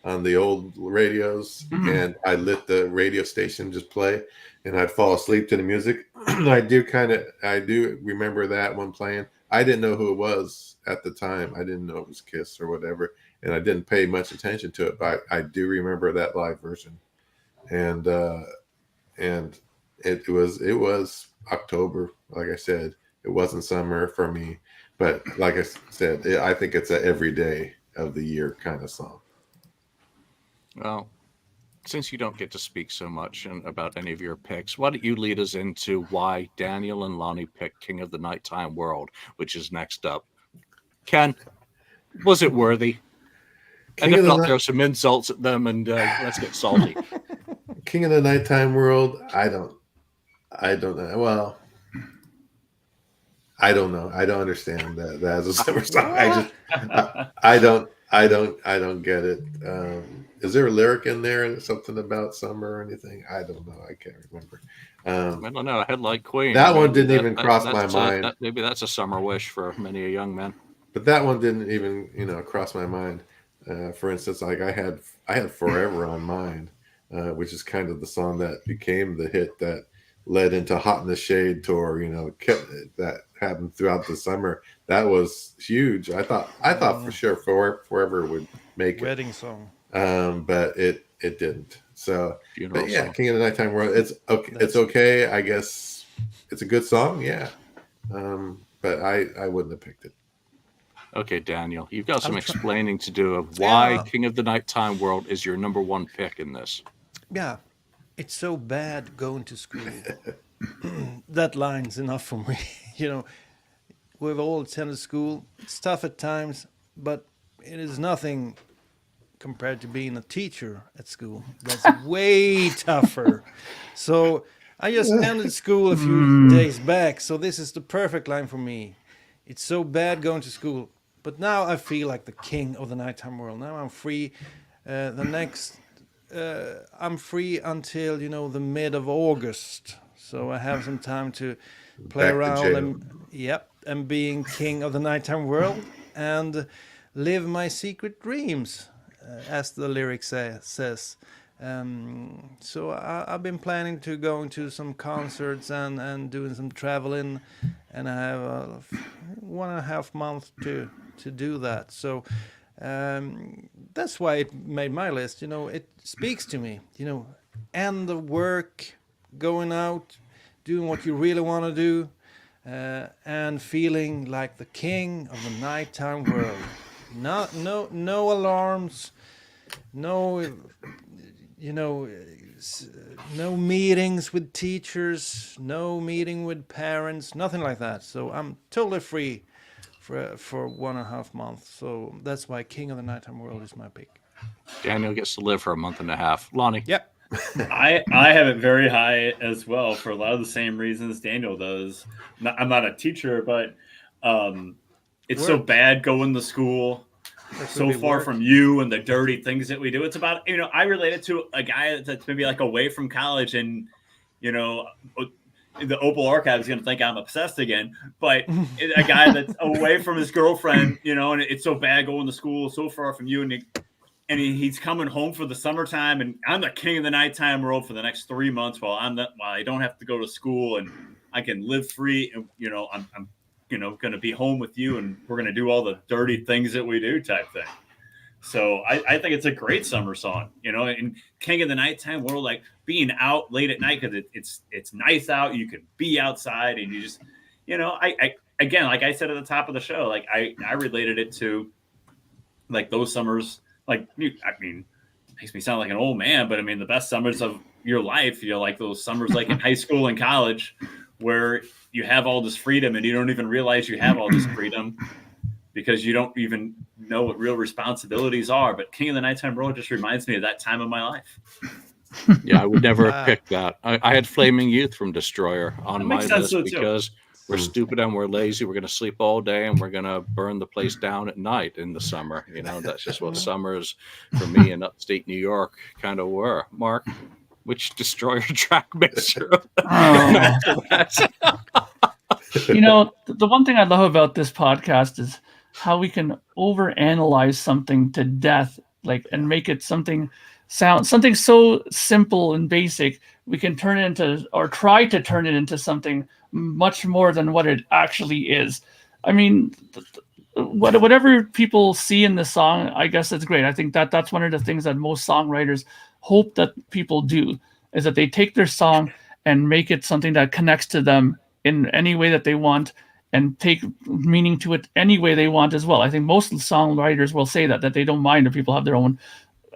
on the old radios, and I let the radio station just play, and I'd fall asleep to the music. I do remember that one playing. I didn't know who it was at the time. I didn't know it was Kiss or whatever, and I didn't pay much attention to it, but I do remember that live version. And it was October, like I said. It wasn't summer for me, but like I said, I think it's a every day of the year kind of song. Well, since you don't get to speak so much about any of your picks, why don't you lead us into why Daniel and Lonnie picked King of the Nighttime World, which is next up. Ken, was it worthy? And if not, throw some insults at them and let's get salty. King of the Nighttime World, I don't know. Well, I don't know. I don't understand that as a summer song. I don't get it. Is there a lyric in there, something about summer or anything? I don't know. I can't remember. I don't know. A head like Queen. That one didn't even cross my mind. Maybe that's a summer wish for many a young man. But that one didn't even, cross my mind. For instance, like I had Forever on mine, which is kind of the song that became the hit that led into Hot in the Shade tour. That happened throughout the summer. That was huge. I thought for sure Forever would make wedding song. But it didn't. So, Funeral but yeah, song. King of the Nighttime World. It's okay. It's okay. I guess it's a good song. Yeah. But I wouldn't have picked it. Okay, Daniel, you've got some I'll try- explaining to do of why Yeah. King of the Nighttime World is your number one pick in this. Yeah, it's so bad going to school. That line's enough for me. You know, we've all attended school. It's tough at times, but it is nothing compared to being a teacher at school. That's way tougher. So I just ended school a few days back. So this is the perfect line for me. It's so bad going to school, but now I feel like the king of the nighttime world. Now I'm free. I'm free until the mid of August. So I have some time to play Back to around jail. and being king of the nighttime world and live my secret dreams, as the lyric says. So I've been planning to go to some concerts and doing some traveling, and I have 1.5 months to do that. So that's why it made my list. It speaks to me. End of work, going out, doing what you really want to do, and feeling like the king of the nighttime world. No alarms, no, no meetings with teachers, no meeting with parents, nothing like that. So I'm totally free for 1.5 months. So that's why King of the Nighttime World is my pick. Daniel gets to live for a month and a half. Lonnie. Yep. I have it very high as well for a lot of the same reasons Daniel does. I'm not a teacher, but it's so Work. bad going to school, That so would be far work. from you and the dirty things that we do. It's about, I relate it to a guy that's maybe like away from college, and the Opal Archive is going to think I'm obsessed again, but a guy that's away from his girlfriend, and it's so bad going to school, so far from you, and he's coming home for the summertime, and I'm the king of the nighttime world for the next 3 months while I don't have to go to school, and I can live free, and I'm going to be home with you, and we're going to do all the dirty things that we do type thing. So I think it's a great summer song, and King of the Nighttime World, like being out late at night because it's nice out, you can be outside, and you just, I again, like I said at the top of the show, like I related it to like those summers. Like, I mean, it makes me sound like an old man, but I mean, the best summers of your life, like those summers like in high school and college where you have all this freedom and you don't even realize you have all this freedom because you don't even know what real responsibilities are. But King of the Nighttime World just reminds me of that time of my life. Yeah, I would never have picked that. I had Flaming Youth from Destroyer on That my makes sense, list though, too. because we're stupid and we're lazy. We're going to sleep all day and we're going to burn the place down at night in the summer. That's just what summers for me in upstate New York kind of were. Mark, which Destroyer track makes your The one thing I love about this podcast is how we can overanalyze something to death, and make it something so simple and basic. We can turn it into, or try to turn it into, something much more than what it actually is. I mean, whatever people see in the song, I guess it's great. I think that's one of the things that most songwriters hope that people do, is that they take their song and make it something that connects to them in any way that they want, and take meaning to it any way they want as well. I think most songwriters will say that they don't mind if people have their own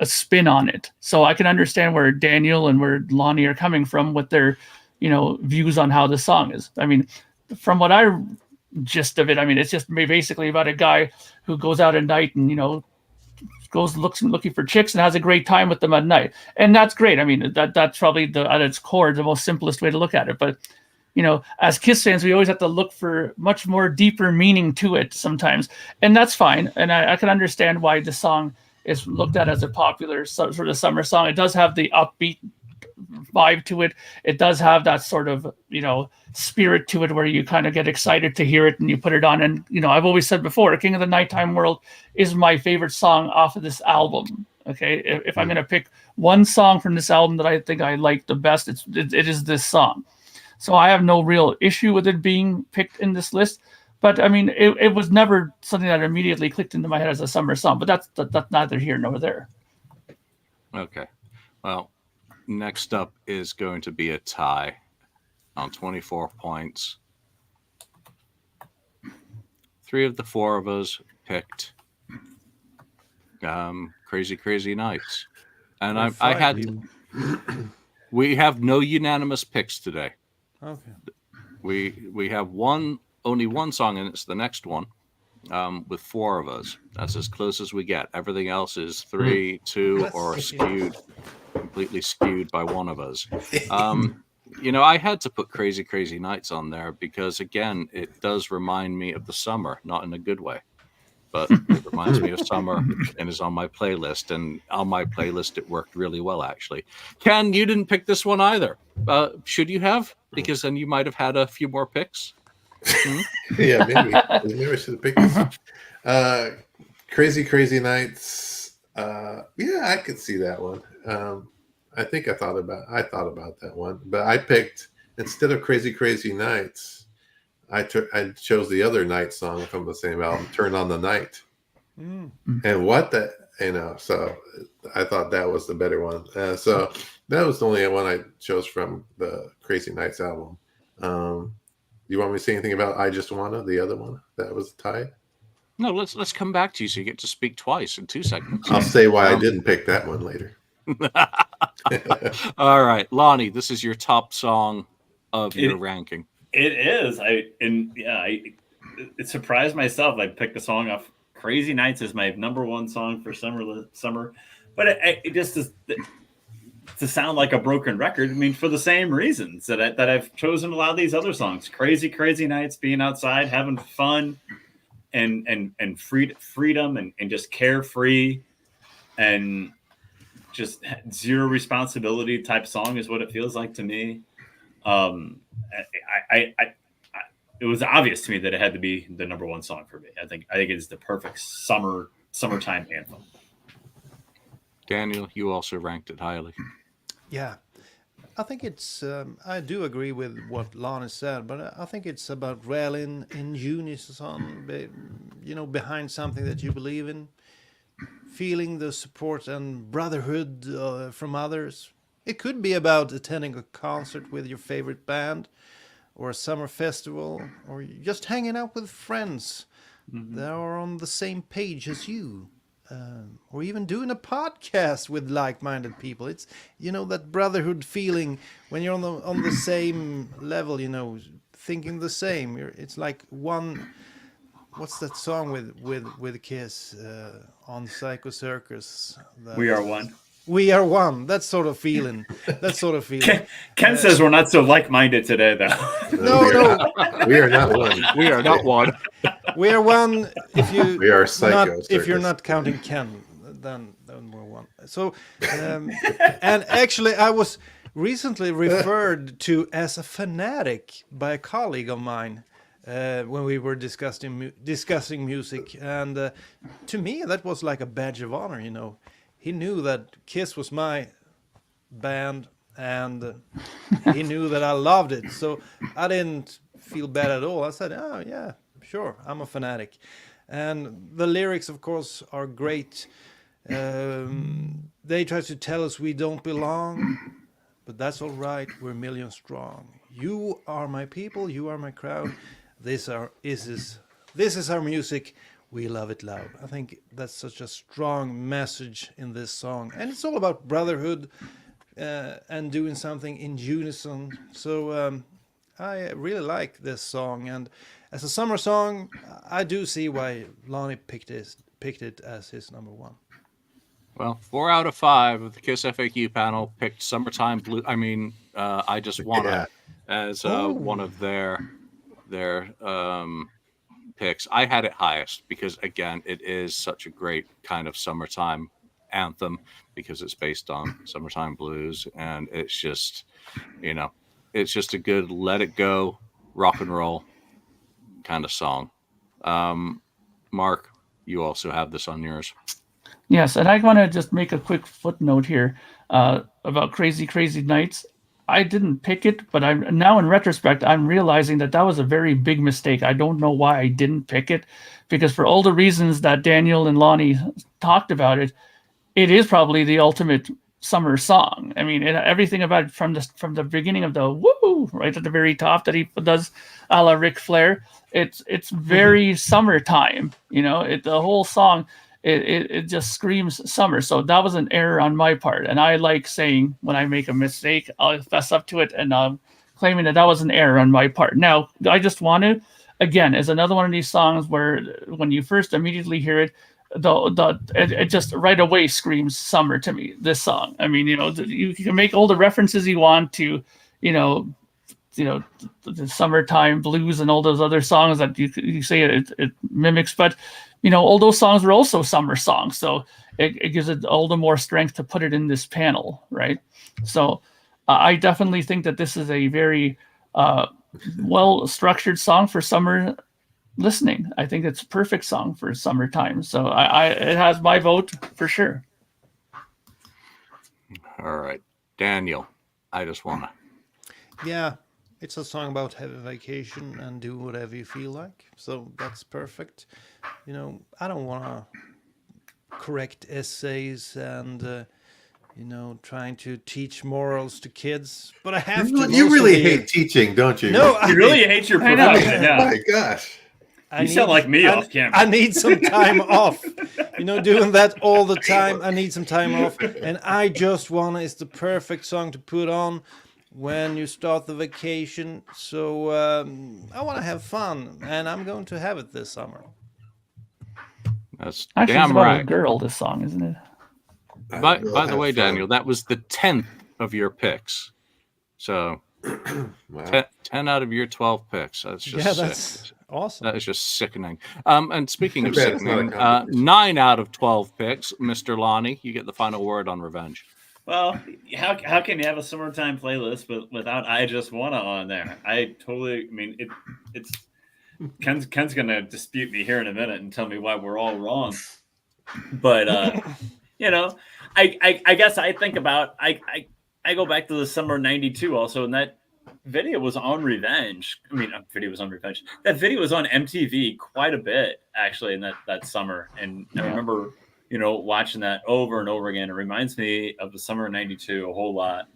spin on it. So I can understand where Daniel and where Lonnie are coming from with their, views on how the song is. I mean, from what I gist of it, I mean, it's just basically about a guy who goes out at night and, goes looking for chicks and has a great time with them at night. And that's great. I mean, that's probably at its core, the most simplest way to look at it. But as Kiss fans, we always have to look for much more deeper meaning to it sometimes. And that's fine. And I can understand why the song is looked at as a popular sort of summer song. It does have the upbeat vibe to it. It does have that sort of, spirit to it where you kind of get excited to hear it and you put it on. And, I've always said before, King of the Nighttime World is my favorite song off of this album. Okay. If I'm going to pick one song from this album that I think I like the best, it is this song. So I have no real issue with it being picked in this list. But I mean, it was never something that immediately clicked into my head as a summer song. But that's neither here nor there. Okay. Well, next up is going to be a tie on 24 points. 3 of the 4 of us picked Crazy Crazy Nights. And There are I five had people. we have no unanimous picks today. Okay. We have only one song, and it's the next one, with four of us. That's as close as we get. Everything else is 3, 2, Let's or see. completely skewed by one of us. I had to put Crazy Crazy Nights on there because, again, it does remind me of the summer, not in a good way, but it reminds me of summer and is on my playlist. And on my playlist, it worked really well, actually. Ken, you didn't pick this one either. Should you have? Because then you might have had a few more picks. Yeah, maybe I should have picked this. Crazy Crazy Nights. Yeah, I could see that one. I think I thought about that one, but I picked, instead of Crazy Crazy Nights, I chose the other night song from the same album, Turn on the Night. Mm. And what the, so I thought that was the better one. So that was the only one I chose from the Crazy Nights album. You want me to say anything about I Just Wanna, the other one that was tied? No, let's come back to you so you get to speak twice in 2 segments. I'll say why I didn't pick that one later. All right, Lonnie, this is your top song of your ranking. It is. It surprised myself. I picked a song off Crazy Nights as my number one song for summer, but it just is to sound like a broken record. I mean, for the same reasons that I've chosen a lot of these other songs. Crazy Crazy Nights, being outside, having fun, and freedom and just carefree and just zero responsibility type song is what it feels like to me. It was obvious to me that it had to be the number one song for me. I think it is the perfect summertime anthem. Daniel, you also ranked it highly. Yeah, I think it's. I do agree with what Lana said, but I think it's about rallying in unison, behind something that you believe in, feeling the support and brotherhood from others. It could be about attending a concert with your favorite band, or a summer festival, or just hanging out with friends that are on the same page as you. Or even doing a podcast with like-minded people. It's that brotherhood feeling when you're on the same level, thinking the same. It's like one. What's that song with Kiss on Psycho Circus? We Are One. We are one. That sort of feeling. Ken says we're not so like-minded today, though. No. We are not one. We are not one. We are one. We are Psycho if you're Circus. not counting Ken, then we're one. So, and actually, I was recently referred to as a fanatic by a colleague of mine when we were discussing music, and to me that was like a badge of honor. He knew that Kiss was my band, and he knew that I loved it. So I didn't feel bad at all. I said, "Oh yeah, sure, I'm a fanatic." And the lyrics, of course, are great. They try to tell us we don't belong, but that's all right. We're a million strong. You are my people. You are my crowd. This is our music. We love it loud. I think that's such a strong message in this song. And it's all about brotherhood and doing something in unison. So I really like this song. And as a summer song, I do see why Lonnie picked it as his number one. Well, 4 out of 5 of the Kiss FAQ panel picked Summertime Blue. I Just Wanna as one of their picks. I had it highest because, again, it is such a great kind of summertime anthem because it's based on summertime blues, and it's just a good let it go rock and roll kind of song. Mark, you also have this on yours. Yes, and I want to just make a quick footnote here about Crazy Crazy Nights. I didn't pick it, but I'm now in retrospect, I'm realizing that was a very big mistake. I don't know why I didn't pick it, because for all the reasons that Daniel and Lonnie talked about it is probably the ultimate summer song. I mean, everything about it, from the beginning of the woo right at the very top that he does, a la Ric Flair. It's very summertime. The whole song. It just screams summer. So that was an error on my part, and I like saying when I make a mistake, I'll fess up to it, and claiming that was an error on my part. Now, I Just Want To, again, is another one of these songs where when you first immediately hear it, it just right away screams summer to me. This song, I mean, you can make all the references you want to, the summertime blues and all those other songs that you say it mimics, but all those songs were also summer songs, so it gives it all the more strength to put it in this panel, right? So I definitely think that this is a very well structured song for summer listening. I think it's a perfect song for summertime. So it has my vote for sure. All right, Daniel, I Just Wanna. Yeah, it's a song about have a vacation and do whatever you feel like. So that's perfect. I don't want to correct essays and, trying to teach morals to kids, but I have to. You really hate teaching, don't you? No, You really hate your profession. Oh Yeah. my gosh. You sound like me off camera. I need some time off. Doing that all the time. I need some time off. And I Just Wanna is the perfect song to put on when you start the vacation. So I want to have fun, and I'm going to have it this summer. That's Actually, damn it's about right. a girl, this song, isn't it? By the way, Daniel, that was the 10th of your picks. So Wow. 10 out of your 12 picks. That's just sick. That's awesome. That is just sickening. And speaking of Too bad it's not a sickening, competition. 9 out of 12 picks. Mr. Lonnie, you get the final word on revenge. Well, how can you have a summertime playlist without I Just Wanna on there? I mean, it's Ken's gonna dispute me here in a minute and tell me why we're all wrong. But I guess I think about I go back to the summer '92 also, and that video was on Revenge. I mean, video was on Revenge. That video was on MTV quite a bit actually in that summer, and I remember watching that over and over again. It reminds me of the summer of '92 a whole lot,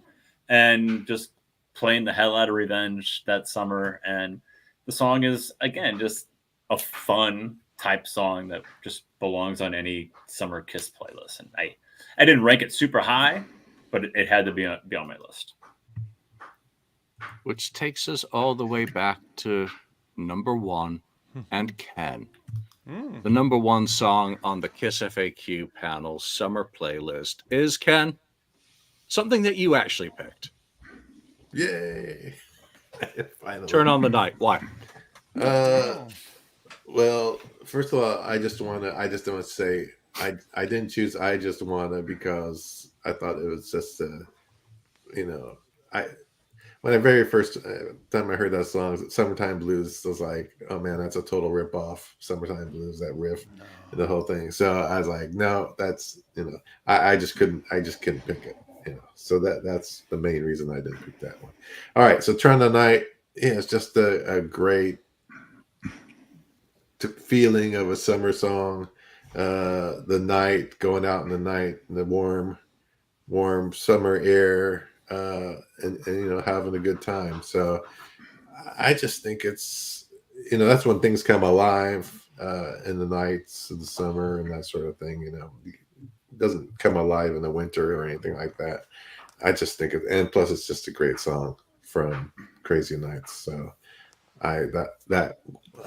and just playing the hell out of Revenge that summer. And the song is, again, just a fun type song that just belongs on any summer Kiss playlist. And I didn't rank it super high, but it had to be on my list. Which takes us all the way back to number 1 and Ken. The number 1 song on the KissFAQ panel summer playlist is, Ken, something that you actually picked. Yay. Finally. Turn on the Night. Why? Well, first of all, I just want to say I didn't choose I Just Wanna because I thought it was just when I very first time I heard that song, Summertime Blues, I was like, oh man, that's a total rip off. Summertime Blues, that riff, the whole thing. So I was like, no, that's I just couldn't pick it. So that's the main reason I didn't pick that one. All right, so Turn the Night, it's just a great feeling of a summer song. The night, going out in the night, in the warm summer air, and having a good time. So I just think it's that's when things come alive in the nights of the summer and that sort of thing. It doesn't come alive in the winter or anything like that. I just think and plus it's just a great song from Crazy Nights. So that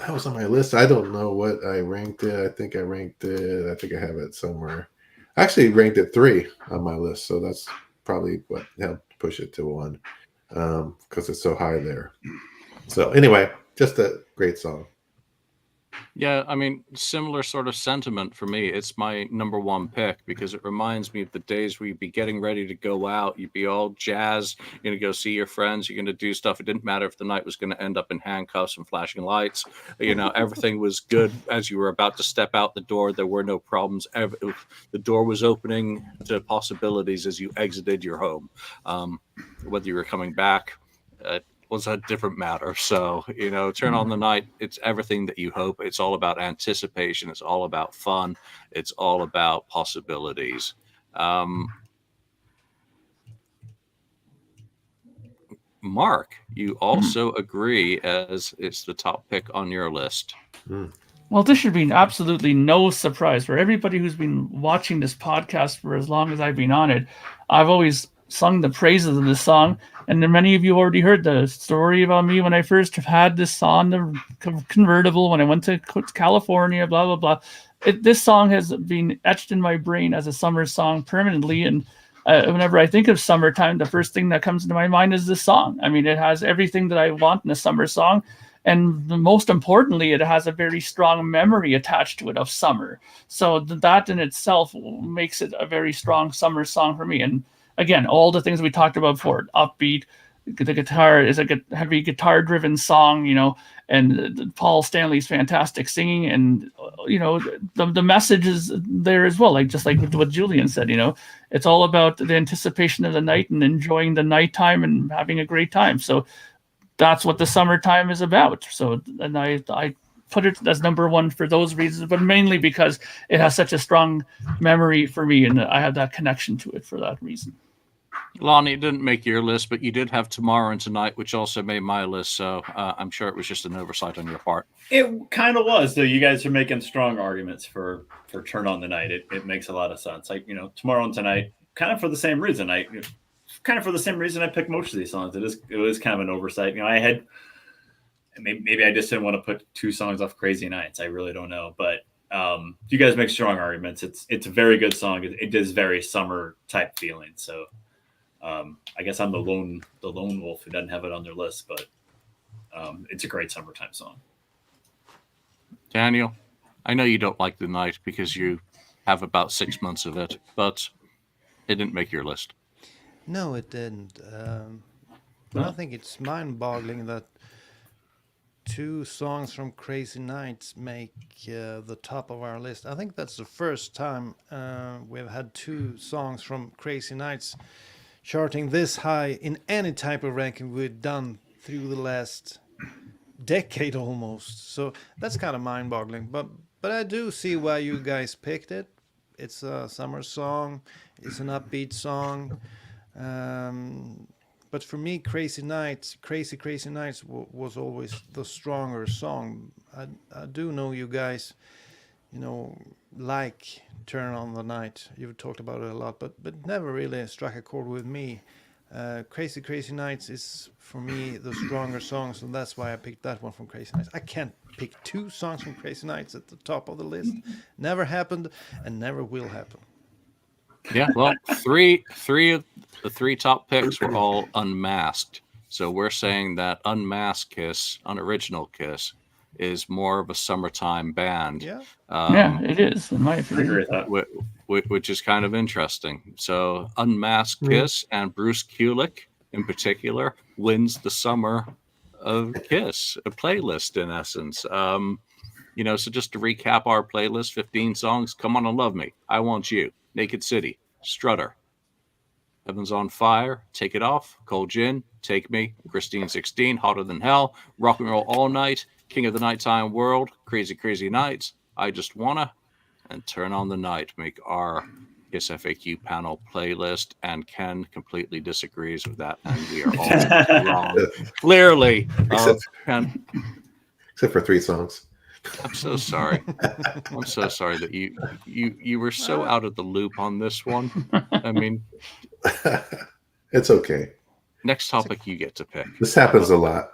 was on my list. I don't know what I ranked it. I think I have it somewhere. I actually ranked it 3 on my list, so that's probably what helped push it to 1 because it's so high there. So anyway, just a great song. Yeah, I mean, similar sort of sentiment for me. It's my number 1 pick because it reminds me of the days where you'd be getting ready to go out. You'd be all jazzed. You're going to go see your friends. You're going to do stuff. It didn't matter if the night was going to end up in handcuffs and flashing lights. Everything was good as you were about to step out the door. There were no problems. The door was opening to possibilities as you exited your home. Whether you were coming back, was a different matter. So, Turn on the Night, it's everything that you hope. It's all about anticipation. It's all about fun. It's all about possibilities. Mark, you also agree as it's the top pick on your list. Well, this should be absolutely no surprise for everybody who's been watching this podcast for as long as I've been on it. I've always sung the praises of this song, and then many of you already heard the story about me when I first had this on the convertible, when I went to California, blah, blah, blah. This song has been etched in my brain as a summer song permanently, and whenever I think of summertime, the first thing that comes into my mind is this song. I mean, it has everything that I want in a summer song. And most importantly, it has a very strong memory attached to it of summer. So that in itself makes it a very strong summer song for me. And again, all the things we talked about before, upbeat, the guitar is a heavy guitar-driven song, and Paul Stanley's fantastic singing, and the message is there as well. Like just like what Julian said, it's all about the anticipation of the night and enjoying the nighttime and having a great time. So that's what the summertime is about. So, and I put it as number one for those reasons, but mainly because it has such a strong memory for me, and I have that connection to it for that reason. Lonnie, it didn't make your list, but you did have Tomorrow and Tonight, which also made my list. So I'm sure it was just an oversight on your part. It kind of was. So you guys are making strong arguments for Turn on the Night. It makes a lot of sense. Like, Tomorrow and Tonight, kind of for the same reason. I picked most of these songs. It was kind of an oversight. I had maybe I just didn't want to put 2 songs off Crazy Nights. I really don't know, but you guys make strong arguments. It's a very good song. It is very summer type feeling. So I guess I'm the lone wolf who doesn't have it on their list, but it's a great summertime song. Daniel, I know you don't like the night because you have about 6 months of it, but it didn't make your list. No, it didn't. I think it's mind-boggling that 2 songs from Crazy Nights make the top of our list. I think that's the first time we've had 2 songs from Crazy Nights charting this high in any type of ranking we've done through the last decade almost. So that's kind of mind-boggling. But I do see why you guys picked it. It's a summer song. It's an upbeat song. But for me, Crazy Nights was always the stronger song. I do know you guys, like Turn on the Night. You've talked about it a lot, but never really struck a chord with me. Crazy Nights is for me the stronger song, so that's why I picked that one from Crazy Nights. I can't pick 2 songs from Crazy Nights at the top of the list. Never happened and never will happen. Yeah, well, three of the 3 top picks were all unmasked. So we're saying that Unmasked Kiss, unoriginal Kiss, is more of a summertime band. Yeah, It is, in my opinion. I agree with that. Which is kind of interesting. So Unmasked Kiss and Bruce Kulick in particular wins the Summer of Kiss, a playlist in essence. So just to recap our playlist, 15 songs: Come On and Love Me, I Want You, Naked City, Strutter, Heaven's on Fire, Take It Off, Cold Gin, Take Me, Christine 16, Hotter Than Hell, Rock and Roll All Night, King of the Nighttime World, Crazy Nights, I Just Wanna, and Turn on the Night make our KissFAQ panel playlist, and Ken completely disagrees with that, and we are all wrong. Clearly. Ken, Except for 3 songs. I'm so sorry. I'm so sorry that you were so out of the loop on this one. I mean, It's okay. next topic you get to pick. This happens a lot.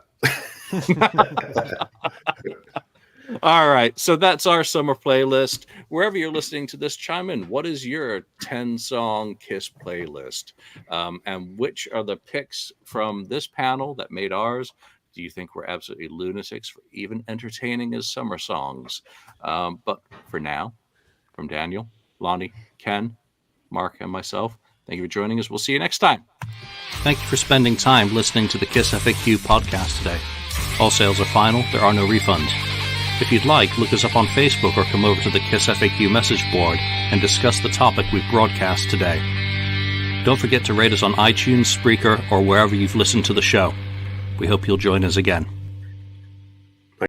All right, so that's our summer playlist. Wherever you're listening to this, chime in. What is your 10-song Kiss playlist? And which are the picks from this panel that made ours? Do you think we're absolutely lunatics for even entertaining as summer songs? But for now, from Daniel, Lonnie, Ken, Mark, and myself, thank you for joining us. We'll see you next time. Thank you for spending time listening to the KissFAQ podcast today. All sales are final. There are no refunds. If you'd like, look us up on Facebook or come over to the KissFAQ message board and discuss the topic we've broadcast today. Don't forget to rate us on iTunes, Spreaker, or wherever you've listened to the show. We hope you'll join us again.